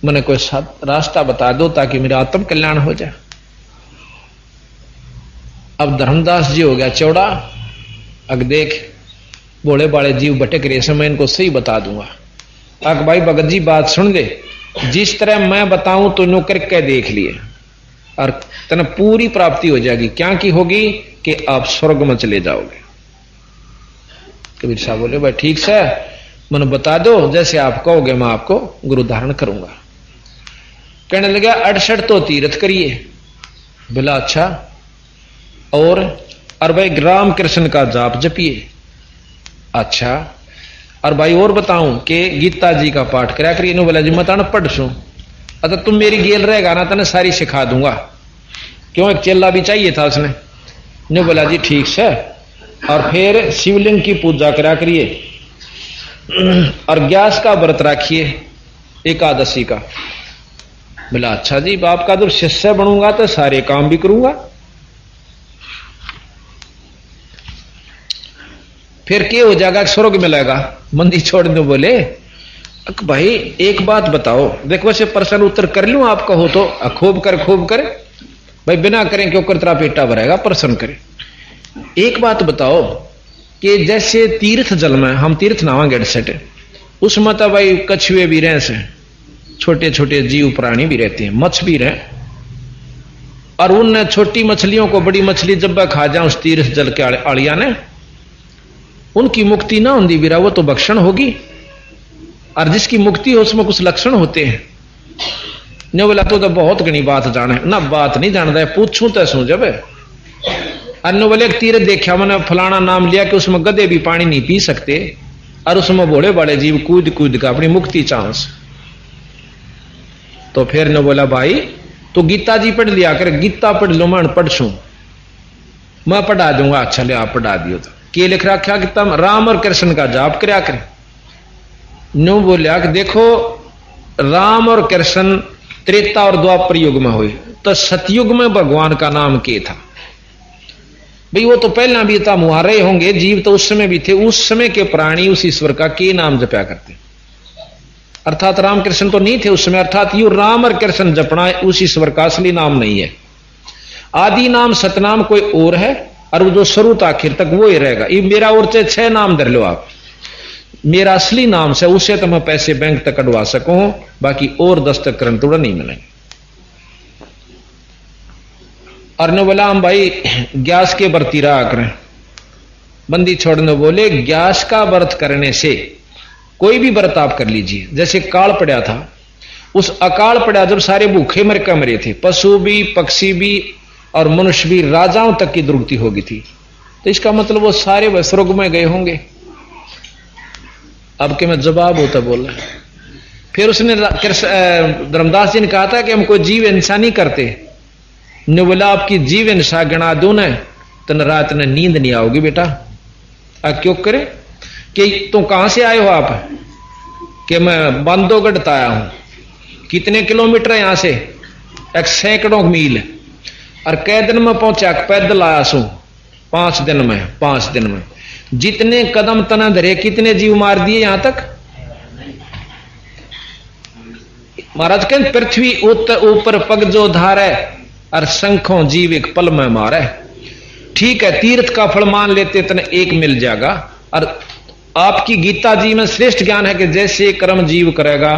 मैंने कोई रास्ता बता दो ताकि मेरा आत्म कल्याण हो जाए। अब धर्मदास जी हो गया चौड़ा, अग देख भोले बाले जीव भटक रहे समय इनको सही बता दूंगा। अग भाई भगत जी बात सुन ले, जिस तरह मैं बताऊं तो नो करके देख लिए और तने पूरी प्राप्ति हो जाएगी। क्या की होगी कि आप स्वर्ग में चले जाओगे। कबीर साहब बोले, भाई ठीक से मैंने बता दो, जैसे आप कहोगे मैं आपको गुरु धारण करूंगा। कहने लगा 68 तो तीर्थ करिए। बोला अच्छा, और भाई राम कृष्ण का जाप जपिए। अच्छा, और भाई और बताऊं कि गीता जी का पाठ करा करिए। नो बोला जी मैं ताना पढ़ सू, अतः तुम मेरी गेल रहेगा ना तने सारी सिखा दूंगा। क्यों, एक चेला भी चाहिए था उसने। नो बोला जी ठीक से, और फिर शिवलिंग की पूजा करा करिए और ग्यास का व्रत रखिए एकादशी का। बोला अच्छा जी, बाप का तो शिष्य बनूंगा तो सारे काम भी करूंगा। फिर क्या हो जाएगा, स्वर्ग मिलेगा। मंदिर छोड़ दो। बोले भाई एक बात बताओ, देखो वैसे प्रश्न उत्तर कर लूं आप कहो तो, खूब कर भाई, बिना करें क्यों कर तेरा पेटा भरेगा, प्रश्न करें। एक बात बताओ कि जैसे तीर्थ जल में हम तीर्थ नहावांगे गढ़सेट, उसमें तो भाई कछुए भी रहे से, छोटे छोटे जीव प्राणी भी रहते हैं, मछ भी रहे, और उन छोटी मछलियों को बड़ी मछली जब खा जाए उस तीर्थ जल के आलिया ने, उनकी मुक्ति ना होती बीरा, वो तो भक्षण होगी। और जिसकी मुक्ति हो उसमें कुछ लक्षण होते हैं। ने बोला तो बहुत घनी बात जाने ना, बात नहीं जानता है, पूछूं तो सू जब। अन्य बोले एक तीर्थ देखा मैंने, फलाना नाम लिया कि उसमें गधे भी पानी नहीं पी सकते, और उसमें भोले बड़े जीव कूद कूद का अपनी मुक्ति चांस। तो फिर ने बोला भाई तो गीता जी पढ़ लिया कर, गीता पढ़ लो, मैं पढ़ सू, मैं पढ़ा दूंगा। अच्छा ले आप पढ़ा दियो। तो के लिख रखा कि तुम राम और कृष्ण का जाप करया करें। नो बोलिया कि देखो राम और कृष्ण त्रेता और द्वापर युग में हुए, तो सतयुग में भगवान का नाम के था भाई, वो तो पहला भी था, मुहारे होंगे जीव तो उस समय भी थे, उस समय के प्राणी उस ईश्वर का के नाम जपया करते, अर्थात राम कृष्ण तो नहीं थे उस समय, अर्थात यू राम और कृष्ण जपना उस ईश्वर का असली नाम नहीं है। आदि नाम सतनाम कोई और है, और वो जो शुरू तक आखिर तक वो ही रहेगा। ये मेरा और चाहे 6 नाम धर लो आप, मेरा असली नाम से उससे तो मैं पैसे बैंक तक कटवा सकूं, बाकी और 10 तक करंट थोड़ा नहीं मिलेंगे। और ने बोला हम भाई ग्यास के बरती रहा करें। बंदी छोड़ने बोले ग्यास का व्रत करने से कोई भी व्रत आप कर लीजिए, जैसे काल पड़ा था, उस अकाल पड़ा जब सारे भूखे मरे थे, पशु भी पक्षी भी और मनुष्य भी, राजाओं तक की दुर्गति हो गई थी, तो इसका मतलब वो सारे स्वर्ग में गए होंगे। अब के मैं जवाब होता बोला। फिर उसने धर्मदास जी ने कहा था कि हम कोई जीव हिंसा नहीं करते। ने बोला आपकी जीव हिंसा गणा दो न तन रात ने नींद नहीं आओगी बेटा। क्यों करे कि तुम कहां से आए हो आप? कि मैं बांधवगढ़ से आया हूं। कितने किलोमीटर है यहां से? एक सैकड़ों मील। और कै दिन में पहुंचा? पैदल आया सू 5 दिन में। 5 दिन में जितने कदम तना धरे कितने जीव मार दिए यहां तक? महाराज कहते पृथ्वी ऊपर पग जो धारे और संखों जीव एक पल में मारे। ठीक है, तीर्थ का फल मान लेते तने एक मिल जाएगा। और आपकी गीता जी में श्रेष्ठ ज्ञान है कि जैसे कर्म जीव करेगा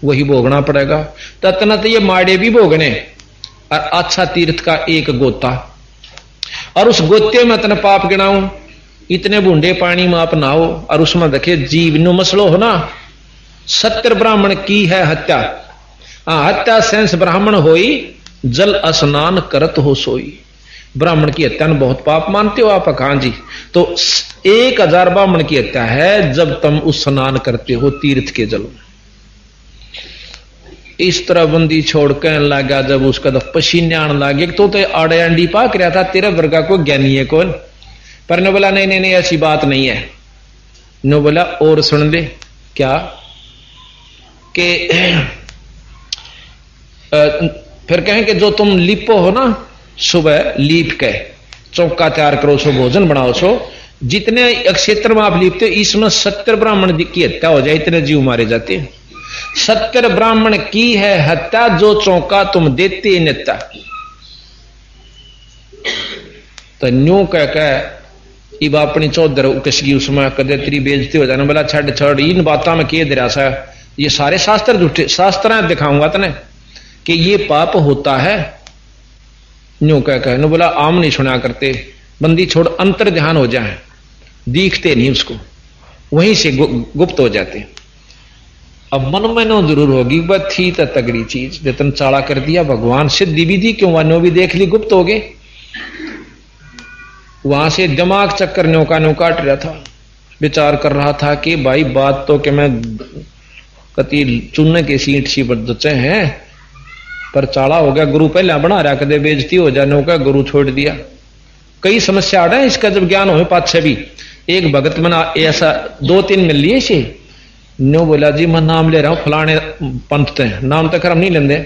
वही भोगना पड़ेगा। ततना तो ये माड़े भी भोगने। और अच्छा तीर्थ का एक गोता, और उस गोते में तने पाप गिनाऊं, इतने बूंदे पानी में आप नहाओ और उसमें देखे जीव नो मसलो हो ना। 70 ब्राह्मण की है हत्या। हत्या सेंस ब्राह्मण होई, जल स्नान करत हो सोई। ब्राह्मण की हत्या में बहुत पाप मानते हो आप? हाँ जी। तो 1000 ब्राह्मण की हत्या है जब तुम उस स्नान करते हो तीर्थ के जल में। इस तरह बंदी छोड़ कहने लगा जब उसका तो पसीने आने लगे। तो आड़े अंडी पाक रहा था, तेरे वर्गा को ज्ञानी है कौन? पर ने बोला नहीं नहीं नहीं ऐसी बात नहीं है। नो बोला और सुन ले। क्या? कि फिर कहें कि जो तुम लिपो हो ना, सुबह लीप के चौका तैयार करो सो, भोजन बनाओ सो, जितने क्षेत्र में आप लिपते हो इसमें 70 ब्राह्मण की हत्या हो जाए, इतने जीव मारे जाते हैं। 70 ब्राह्मण की है हत्या जो चौका तुम देते नेता। तो न्यू कह इब अपनी चौधर कसगी उसमें कदे तेरी बेइज्जती हो जाने। बोला छड़ छड़ इन बातों में के दरासा, ये सारे शास्त्र झूठे। शास्त्र दिखाऊंगा तने कि ये पाप होता है। न्यू कह नो बोला आम नहीं सुना करते। बंदी छोड़ अंतर ध्यान हो जाए, दिखते नहीं उसको, वहीं से गुप्त हो जाते। अब मन में नो जरूर होगी बस थी तो तगड़ी चीज जतन चाड़ा कर दिया भगवान। सिद्धि भी दी क्यों? नो भी देख ली, गुप्त हो गए। वहां से दिमाग चक्कर न्यो काट रहा था, विचार कर रहा था कि भाई बात तो कि मैं कति चुनने की सीट सी बच्चे हैं, पर चाड़ा हो गया। गुरु पहले बना रहा, कदे बेइज्जती हो जाने का गुरु छोड़ दिया। कई समस्या आ रहा है इसका जब ज्ञान हो पाछे भी। एक भगत मना ऐसा 2-3 मिल लिए से नो बोला जी मैं नाम ले रहा हूं फलाने पंथ ते, नाम तक हम नहीं लेंदे,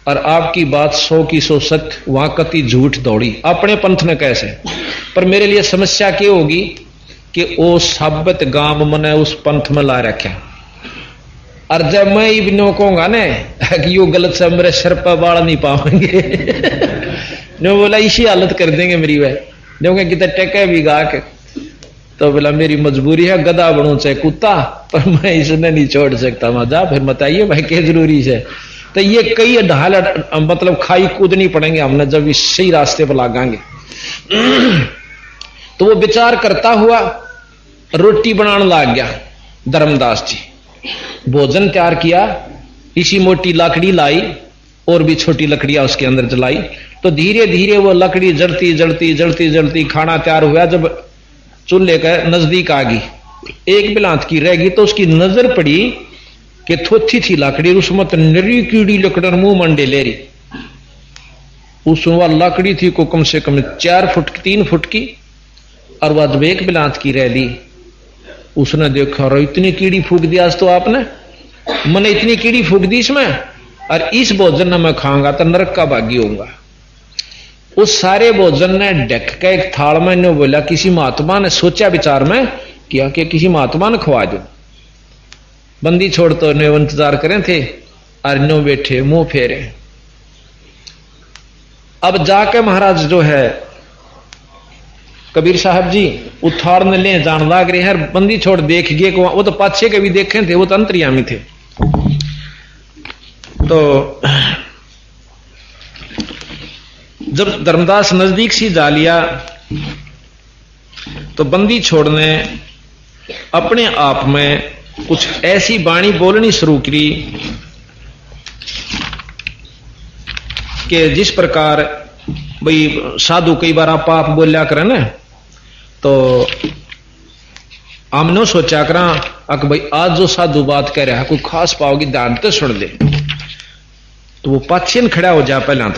और आपकी बात 100 की 100 सत्य, वहां कति झूठ दौड़ी अपने पंथ में कैसे। पर मेरे लिए समस्या क्या होगी कि वो साबित गांव मने उस पंथ में ला रखा। और जब मैं इब्नो कहूंगा ना कि यो गलत से मेरे सर पर बाल नहीं पाएंगे नो बोला इसी हालत कर देंगे मेरी वह। जो कितने टेके भी गा के, तो बोला मेरी मजबूरी है, गधा बनू चाहे कुत्ता, पर मैं इसने नहीं छोड़ सकता। मजा फिर बताइए भाई क्या जरूरी है। तो ये कई ढाल मतलब खाई कूदनी पड़ेंगे हमने जब इस सही रास्ते पर लगाएंगे। तो वो विचार करता हुआ रोटी बनाने लग गया। धर्मदास जी भोजन तैयार किया, इसी मोटी लकड़ी लाई और भी छोटी लकड़ियां उसके अंदर जलाई। तो धीरे धीरे वो लकड़ी जलती जलती जलती जलती खाना तैयार हुआ। जब चूल्हे के नजदीक आ गई, एक बिलांत की रहेगी, तो उसकी नजर पड़ी कि थोथी थी लकड़ी, उसमें तो नरी कीड़ी लकड़ मुंह मंडे ले रही। उसमें लकड़ी थी को कम से कम 4 फुट 3 फुट की, और वह जब एक बिलांत की रह दी, उसने देखा रो इतनी कीड़ी फूक दिया आज तो आपने, मैंने इतनी कीड़ी फूक दी इसमें, और इस भोजन ने मैं खाऊंगा तो नरक का भागी होऊंगा। उस सारे भोजन ने ढक के एक थाल में ने बोला, किसी महात्मा ने सोचा विचार में किया कि किसी महात्मा ने खवा दो। बंदी छोड़ तो ने इंतजार करें थे, और नो बैठे मुंह फेरे। अब जाके महाराज जो है कबीर साहब जी उठाड़ने ले जान लाग रहे हैं। बंदी छोड़ देख गए, वो तो पाछे के भी देखे थे, वो तो अंतर्यामी थे। तो जब धर्मदास नजदीक सी जा लिया, तो बंदी छोड़ने अपने आप में कुछ ऐसी वाणी बोलनी शुरू करी कि जिस प्रकार भाई साधु कई बार आप पाप बोलिया करें ना, तो हमने सोचा करा कि भाई आज जो साधु बात कह रहा है कोई खास पाओगी, ध्यान तो सुन ले। तो वो पाछे खड़ा हो जा पहला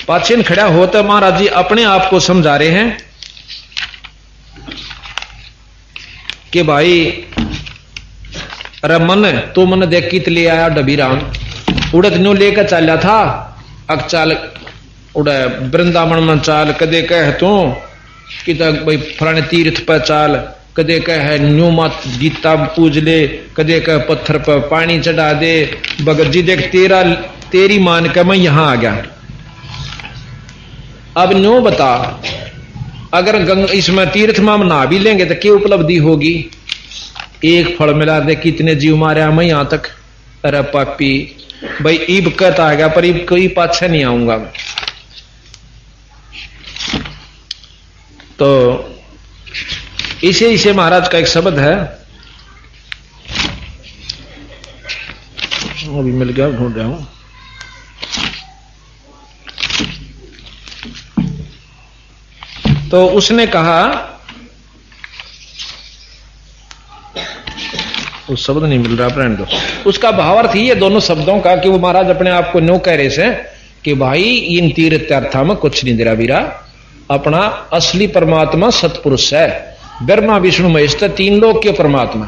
पाचन खड़ा होता महाराज जी अपने आप को समझा रहे हैं कि भाई अरे मन तो मन देख कित ले आया डबी राम उड़त न्यू लेकर चला था अक चाल उड़े वृंदावन में चाल कदे कह तू कि भाई फलाने तीर्थ पर चाल कदे कह न्यू मत गीता पूज ले कदे कह पत्थर पर पानी चढ़ा दे बगर जी देख तेरी मान के मैं यहां आ गया। अब न्यू बता अगर इसमें तीर्थ में हम नहा भी लेंगे तो क्या उपलब्धि होगी? एक फल मिला दे कितने जीव मारे मैं यहां तक। अरे पापी भाई ईब कत आ गया पर ईब कोई पाछे नहीं आऊंगा मैं। तो इसे महाराज का एक शब्द है अभी मिल गया ढूंढ रहा हूं। तो उसने कहा उस शब्द नहीं मिल रहा फ्रेंड। उसका भावार्थ ये दोनों शब्दों का कि वो महाराज अपने आप को न्यो कह रहे से कि भाई इन तीर्थार्था में कुछ नहीं दे रहा वीरा। अपना असली परमात्मा सतपुरुष है। ब्रह्मा विष्णु महेश तीन लोक के परमात्मा।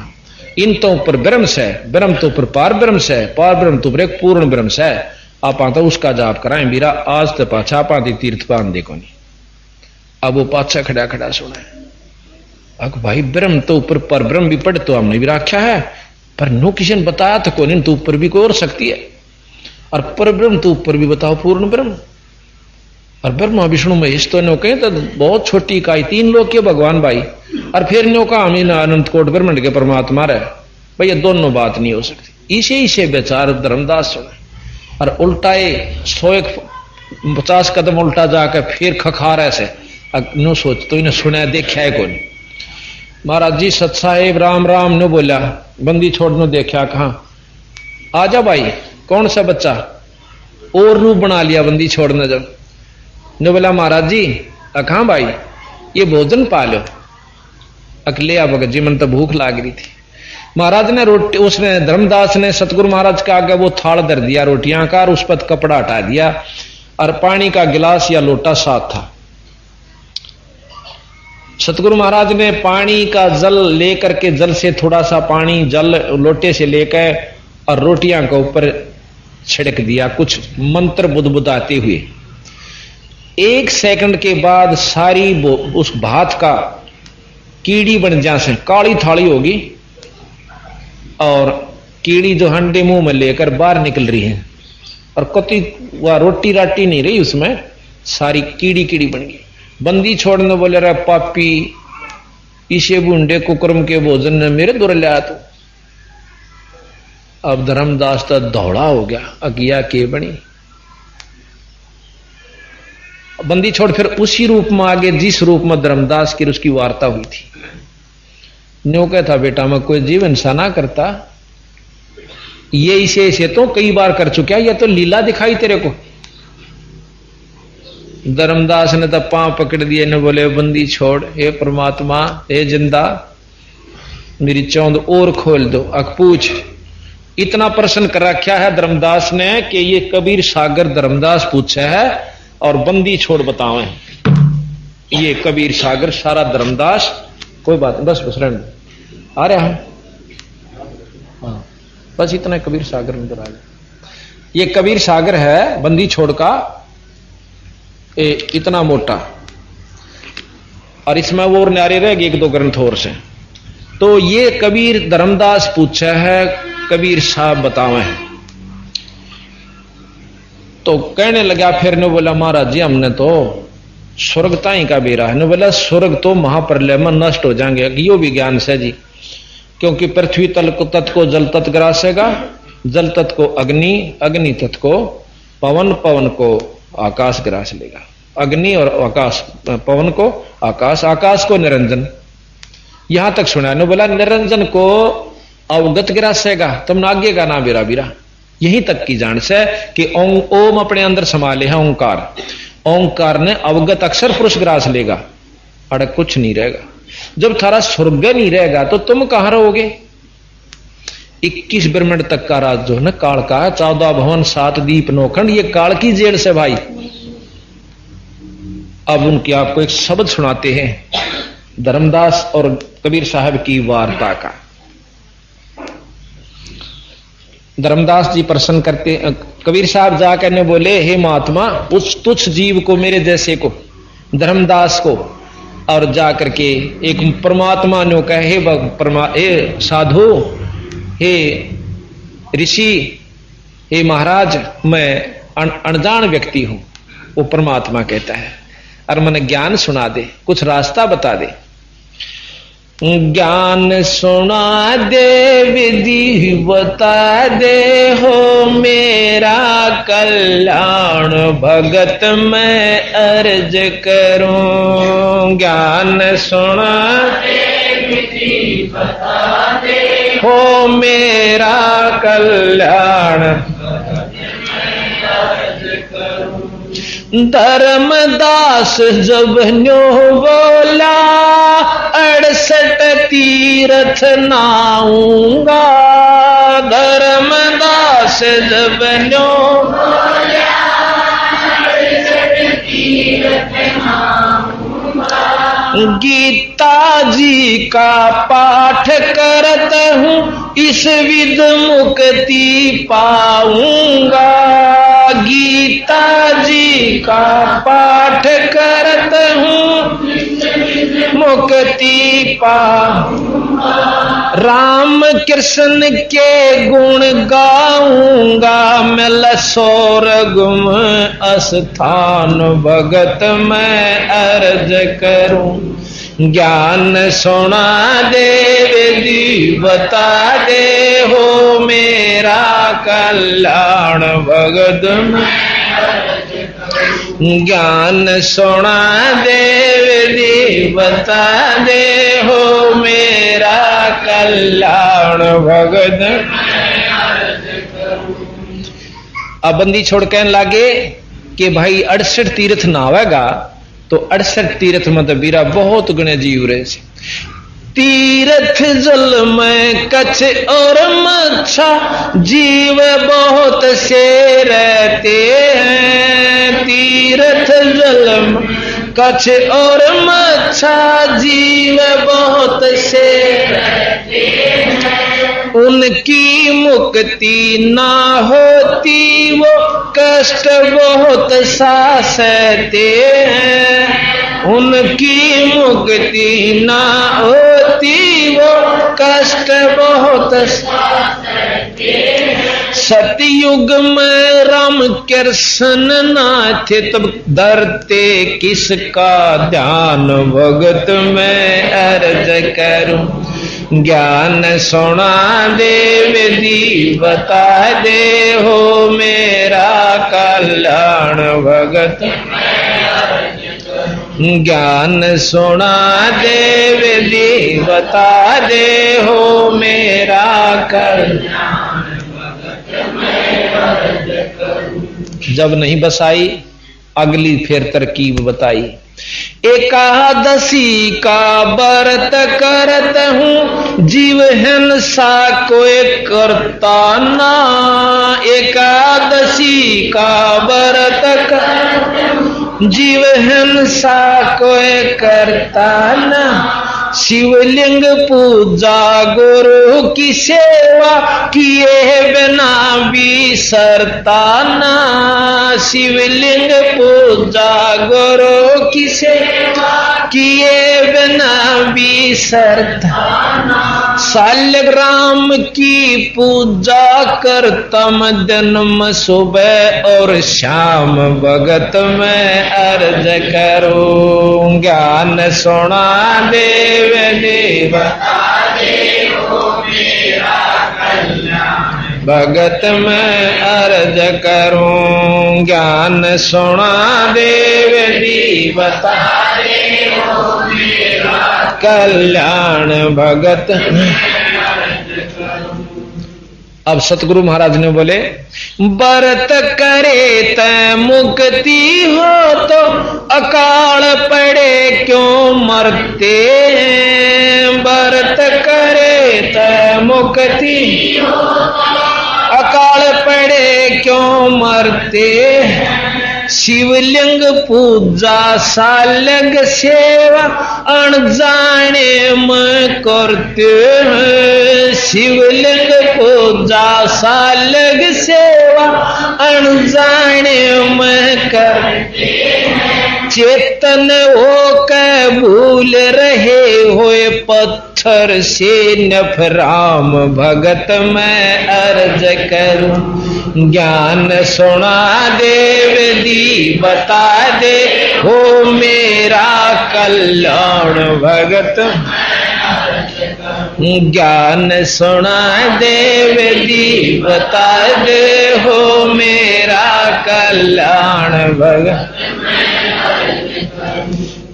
इन तो ऊपर ब्रह्म से ब्रह्म तो ऊपर पार ब्रह्म से पार ब्रह्म तो ऊपर एक पूर्ण ब्रह्म से आप तो उसका जाप कराएं वीरा। आज तो पाछा पाती तीर्थ पान देखो नहीं। अब वो पाछा खड़ा खड़ा सुना अग भाई ब्रह्म तो ऊपर पर ब्रह्म भी पढ़ तो हमने भी रखा है पर नो किसी ने बताया तो कौन तो ऊपर भी कोई और शक्ति है और पर ब्रह्म तो ऊपर भी बताओ पूर्ण ब्रह्म। और ब्रह्मा विष्णु महेश तो नो कहे तो बहुत छोटी इकाई तीन लोग के भगवान भाई। और फिर नो का हम अनंत कोट ब्रह्मांड के परमात्मा रहे भाई। ये दोनों बात नहीं हो सकती। इसे बेचार धर्मदास सुने और उल्टाए 150 कदम उल्टा जाकर फिर खखार ऐसे नो सोच तो इन्हें सुना देखा है कौन। महाराज जी सत साहेब राम राम नो बोला बंदी छोड़नो देखा कहा आजा भाई कौन सा बच्चा और रूप बना लिया बंदी छोड़ने जब नो बोला महाराज जी कहा भाई ये भोजन पा लो अकले आ भगत जी मन तो भूख लाग रही थी। महाराज ने रोटी उसने धर्मदास ने सतगुरु महाराज का आगे वो थाल धर दिया रोटियां का और उस पर कपड़ा हटा दिया और पानी का गिलास या लोटा साथ था। सतगुरु महाराज ने पानी का जल लेकर के जल से थोड़ा सा पानी जल लोटे से लेकर और रोटियां के ऊपर छिड़क दिया कुछ मंत्र बुदबुदाते हुए। 1 सेकंड के बाद सारी उस भात का कीड़ी बन जा से काली थाली होगी और कीड़ी जो हंडे मुंह में लेकर बाहर निकल रही है और कति वह रोटी राटी नहीं रही उसमें सारी कीड़ी कीड़ी बन गई। बंदी छोड़ने बोले रहा पापी इसे बूंडे कुकर्म के भोजन ने मेरे दूर लिया तो। अब धर्मदास तो दौड़ा हो गया अगिया के बनी। बंदी छोड़ फिर उसी रूप में आगे जिस रूप में धर्मदास की उसकी वार्ता हुई थी। न्यो कहता बेटा मैं कोई जीवन सा ना करता ये इसे तो कई बार कर चुका ये तो लीला दिखाई तेरे को। धर्मदास ने तो पांव पकड़ दिए ने बोले बंदी छोड़ हे परमात्मा हे जिंदा मेरी चौंद और खोल दो। अक पूछ इतना प्रश्न कर रखा है धर्मदास ने कि ये कबीर सागर धर्मदास पूछा है और बंदी छोड़ बतावे ये कबीर सागर सारा धर्मदास कोई बात नहीं बस रहने आ रहा है। हाँ बस इतना कबीर सागर में आ गया। ये कबीर सागर है बंदी छोड़ का इतना मोटा और इसमें वो और न्यारे रह गए 1-2 ग्रंथ और से। तो ये कबीर धर्मदास पूछा है कबीर साहब बतावे। तो कहने लगा फिर ने बोला महाराज जी हमने तो स्वर्ग ताई का बेरा है। ने बोला स्वर्ग तो महाप्रलय में नष्ट हो जाएंगे यो विज्ञान से जी क्योंकि पृथ्वी तल को तत्व को जल तत्व ग्रासेगा जल तत्व को अग्नि अग्नि तत्व को पवन पवन को आकाश ग्रास लेगा। अग्नि और आकाश पवन को आकाश आकाश को निरंजन। यहां तक सुना ने बोला निरंजन को अवगत ग्रासेगा तुमने आगे का नाम बेरा बीरा यहीं तक की जान से कि ओम अपने अंदर संभाले है ओंकार। ओंकार ने अवगत अक्षर पुरुष ग्रास लेगा अड़ कुछ नहीं रहेगा। जब थारा स्वर्ग नहीं रहेगा तो तुम कहां रहोगे। 21 ब्रह्मांड तक का राज जो है ना काल का है 14 भवन 7 दीप नौखंड ये काल की जेल से भाई अब उनकी आपको एक शब्द सुनाते हैं धर्मदास और कबीर साहब की वार्ता का। धर्मदास जी प्रश्न करते, कबीर साहब जाकर ने बोले, हे महात्मा, उस तुच्छ जीव को, मेरे जैसे को, धर्मदास को, और जाकर के एक परमात्मा ने कहे, हे साधु, हे ऋषि, हे महाराज, मैं अनजान व्यक्ति हूं। वो परमात्मा कहता है, और मैंने ज्ञान सुना दे, कुछ रास्ता बता दे। ज्ञान सुना दे, विधि बता दे, हो मेरा कल्याण भगत मैं अर्ज करूं। ज्ञान सुना दे, विधि बता दे, हो मेरा कल्याण धर्मदास जब न्यो बोला, 68 तीर्थ नाऊंगा। धर्मदास जब न्यो बोला, 68 तीर्थ नाऊंगा। गीता जी का पाठ करत हूँ, इस विध मुक्ति पाऊंगा। गीता जी का पाठ करत हूँ, मुक्ति पाऊंगा। राम कृष्ण के गुण गाऊंगा, मैं स्वर्गम स्थान भगत मैं अर्ज करूं। ज्ञान सुना दे, विधि बता दे, हो मेरा कल्याण भगत मैं अर्ज करूं। ज्ञान सुना दे, विधि बता दे, हो मेरा कल्याण भगत मैं अर्ज करूं। अब बंदी छोड़ कहने लागे कि भाई 68 तीर्थ नावेगा तो 68 तीर्थ मतलब बीरा बहुत गुणे जीव रहे से। तीर्थ जल में कच्छ और मच्छा, जीव बहुत से रहते हैं। तीर्थ जल में कच्छ और मच्छा, जीव बहुत से रहते हैं। उनकी मुक्ति ना होती, वो कष्ट बहुत सा सहते हैं। उनकी मुक्ति ना होती, वो कष्ट बहुत सा सहते हैं। सतयुग में राम कृष्ण ना थे, तब धरते किसका ध्यान भगत मैं अर्ज करूं। ज्ञान सुना दे, विधि बता दे, हो मेरा कल्याण भगत मैं अर्ज करूं। ज्ञान सुना दे, विधि बता दे, हो मेरा कल्याण भगत मैं अर्ज करूं। जब नहीं बसाई, अगली फिर तरकीब बताई। एकादशी का व्रत करत हूँ, जीव हिंसा कोई करता ना। एकादशी का व्रत करत हूँ, जीव हिंसा कोई करता ना। शिवलिंग पूजा गुरु की सेवा किए बिना बिसरता ना। शिवलिंग पूजा गुरु की सेवा किए बिना बिसरता ना। शालिग्राम की पूजा करतम जन्म सुबह और शाम भगत में अर्ज करूं। ज्ञान सुना दे, बता दे, हो मेरा कल्याण भगत में अर्ज करूं। ज्ञान सुना दे, विधि बता दे, हो मेरा कल्याण भगत में अर्ज करूं। अब सतगुरु महाराज ने बोले, व्रत करे तै मुक्ति हो, तो अकाल पड़े क्यों मरते हैं। व्रत करे तै मुक्ति हो, अकाल पड़े क्यों मरते हैं। शिवलिंग पूजा सालग सेवा अनजाने में करते हैं। शिवलिंग पूजा सालग सेवा अनजाने में करते हैं। चेतन हो के भूल रहे होए पत्थर से नफराम भगत मैं अर्ज करूं। ज्ञान सुना देव दी बता दे हो मेरा कल्याण भगत। ज्ञान सुना देव दी बता दे हो मेरा कल्याण भगत।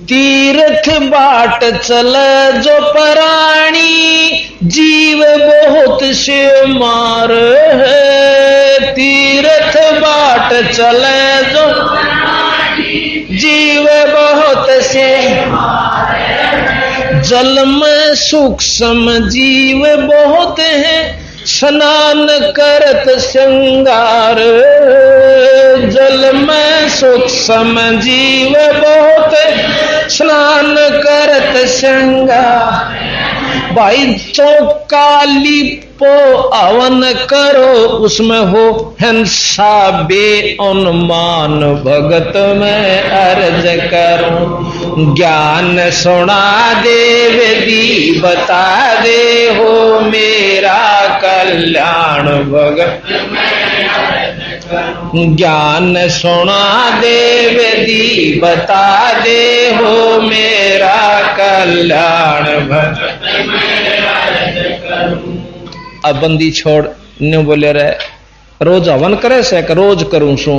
तीर्थ बाट चल जो प्राणी जीव बहुत से मार है। तीर्थ बाट चल जो जीव बहुत से जल में सूक्ष्म जीव बहुत है स्नान करत श्रृंगार। जल में सूक्ष्म जीव बहुत स्नान करत श्रृंगार। भाई चौकाली पो अवन करो उसमें हो हिंसा बे अनुमान भगत में अर्ज करूं। ज्ञान सुना देव दी बता दे हो मेरा कल्याण भगत। ज्ञान सुना देव दी बता दे हो मेरा कल्याण भगत। अब बंदी छोड़ न्यू बोले रहे रोज हवन करे से रोज करूं सू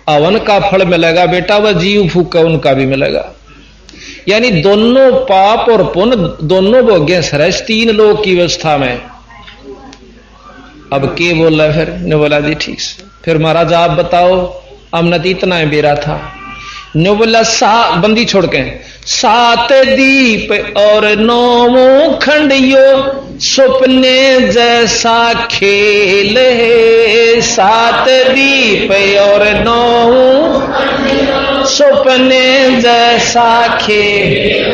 हवन का फल मिलेगा बेटा, वह जीव फूक उनका भी मिलेगा। यानी दोनों पाप और पुण्य दोनों भोग्य सरस तीन लोग की व्यवस्था में। अब के बोल रहा फिर ने बोला जी ठीक से। फिर महाराज आप बताओ हमने तो इतना ही बेरा था। ने बोला बंदी छोड़ के 7 दीप और 9 खंडियो सपने जैसा खेल है। 7 दीप और 9 सपने जैसा खेल।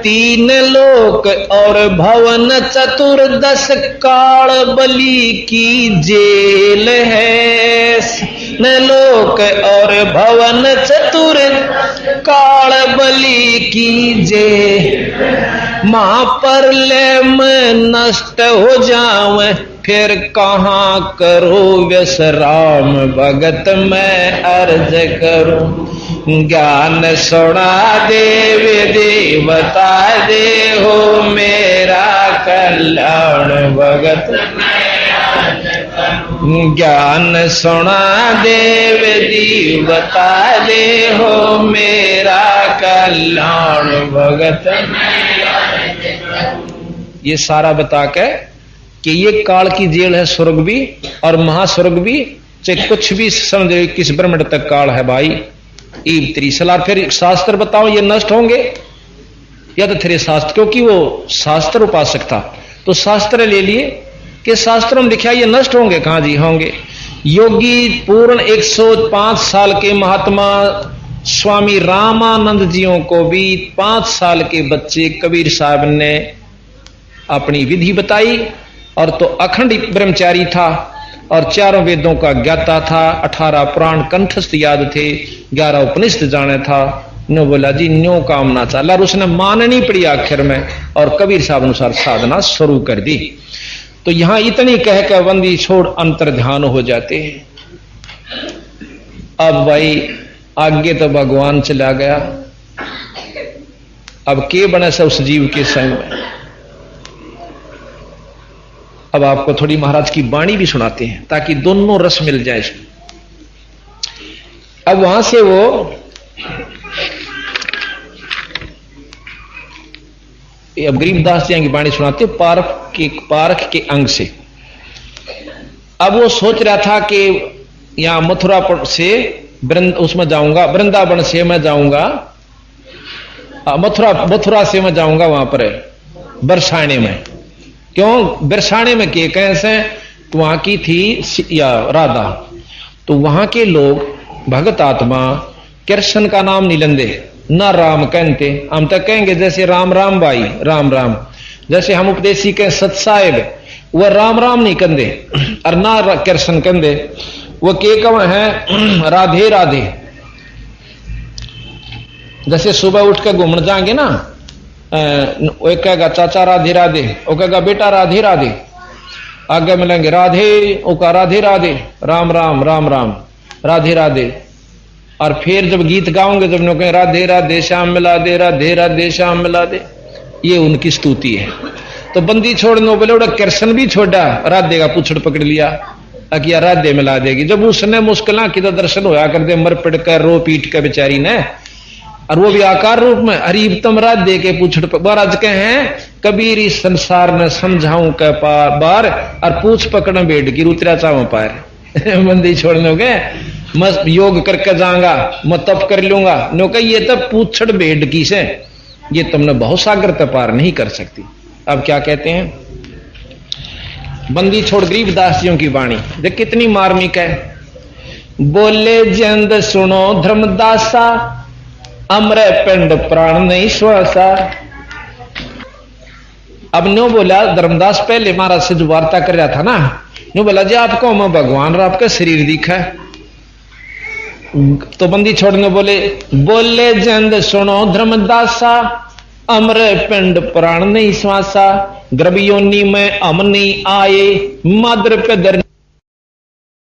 3 लोक और भवन चतुर्दश काल बलि की जेल है। न लोक और भवन चतुर काल बलि की जेल। मां पर ले में नष्ट हो जावे फिर कहां करो विश्राम भगत मैं अर्ज करूं। ज्ञान सुना देव दे बता दे हो मेरा कल्याण भगत। ज्ञान सुना देव दी बता दे हो मेरा कल्याण भगत। ये सारा बता के कि ये काल की जेल है स्वर्ग भी और महास्वर्ग भी, चाहे कुछ भी समझे किस ब्रह्मांड तक काल है भाई। ईब तेरी सलाह। फिर शास्त्र बताओ ये नष्ट होंगे या तो तेरे शास्त्र, क्योंकि वो शास्त्र उपासक था तो शास्त्र ले लिए कि शास्त्रों में लिखा ये नष्ट होंगे। कहां जी होंगे। योगी पूर्ण 105 साल के महात्मा स्वामी रामानंद जियों को भी 5 साल के बच्चे कबीर साहब ने अपनी विधि बताई। और तो अखंड ब्रह्मचारी था और 4 वेदों का ज्ञाता था, 18 पुराण कंठस्थ याद थे, 11 उपनिषद जाने था। नो बोला जी न्यो काम ना चला और उसने माननी पड़ी आखिर में और कबीर साहब अनुसार साधना शुरू कर दी। तो यहां इतनी कह के बंदी छोड़ अंतर ध्यान हो जाते हैं। अब भाई आगे तो भगवान चला गया, अब के बने से उस जीव के संग में। अब आपको थोड़ी महाराज की वाणी भी सुनाते हैं ताकि दोनों रस मिल जाए इसमें। अब वहां से वो अब गरीबदास जी की वाणी सुनाते पारख के अंग से। अब वो सोच रहा था कि यहां मथुरा से उसमें जाऊंगा, वृंदावन से मैं जाऊंगा, मथुरा से मैं जाऊंगा वहां पर बरसाने में। क्यों बरसाने में के कैसे वहां की थी या राधा, तो वहां के लोग भगत आत्मा कृष्ण का नाम नहीं लेंदे, ना राम कहते। हम तो कहेंगे जैसे राम राम भाई, राम राम, जैसे हम उपदेशी के सत साहेब, वह राम राम नहीं कंदे और ना कृष्ण कंदे, वो के कम है राधे राधे। जैसे सुबह उठ के घूमने जाएंगे ना, वो कहेगा चाचा राधे राधे, वो कहेगा बेटा राधे राधे, आगे मिलेंगे राधे, वो कहा राधे राधे, राम राम राम राम, राधे राधे। और फिर जब गीत गाओगे, जब लोग कहें राधे राधे श्याम मिला दे, राधे राधे श्याम मिला दे, ये उनकी स्तुति है। तो बंदी छोड़ने बोले उड़ा कृष्ण भी छोड़ा, राधे का पुछड़ पकड़ लिया, अकिया राधे मिला देगी। जब उसने मुश्किल की तो दर्शन होया कर दे, मर पड़ कर रो पीट के बेचारी ने, और वो भी आकार रूप में, अरीब तम राधे के पुछड़ पर। महाराज के हैं कबीर इस संसार ने समझाऊं के पार बार, और पूछ पकड़ बैठ की रुतरा चाव पार। बंदी छोड़ने गए, मस्त योग करके जाऊंगा, मैं तप कर लूंगा, नो कह ये तब पूछड़ बैठ की से, ये तुमने बहुत सागर तक पार नहीं कर सकती। अब क्या कहते हैं, बंदी छोड़ गरीबदासियों की वाणी देख कितनी मार्मिक है। बोले जंद सुनो धर्मदासा, अमरे पिंड प्राण नहीं श्वासा। अब न्यू बोला धर्मदास, पहले महाराज से जो वार्ता कर रहा था ना, न्यू बोला जी आपको मैं भगवान और आपका शरीर दिखा है। तो बंदी छोड़ने बोले, बोले जंद सुनो धर्मदासा, अमरे पिंड प्राण नहीं श्वासा। गर्भ योनि में हम नहीं आए, माद्र पे दर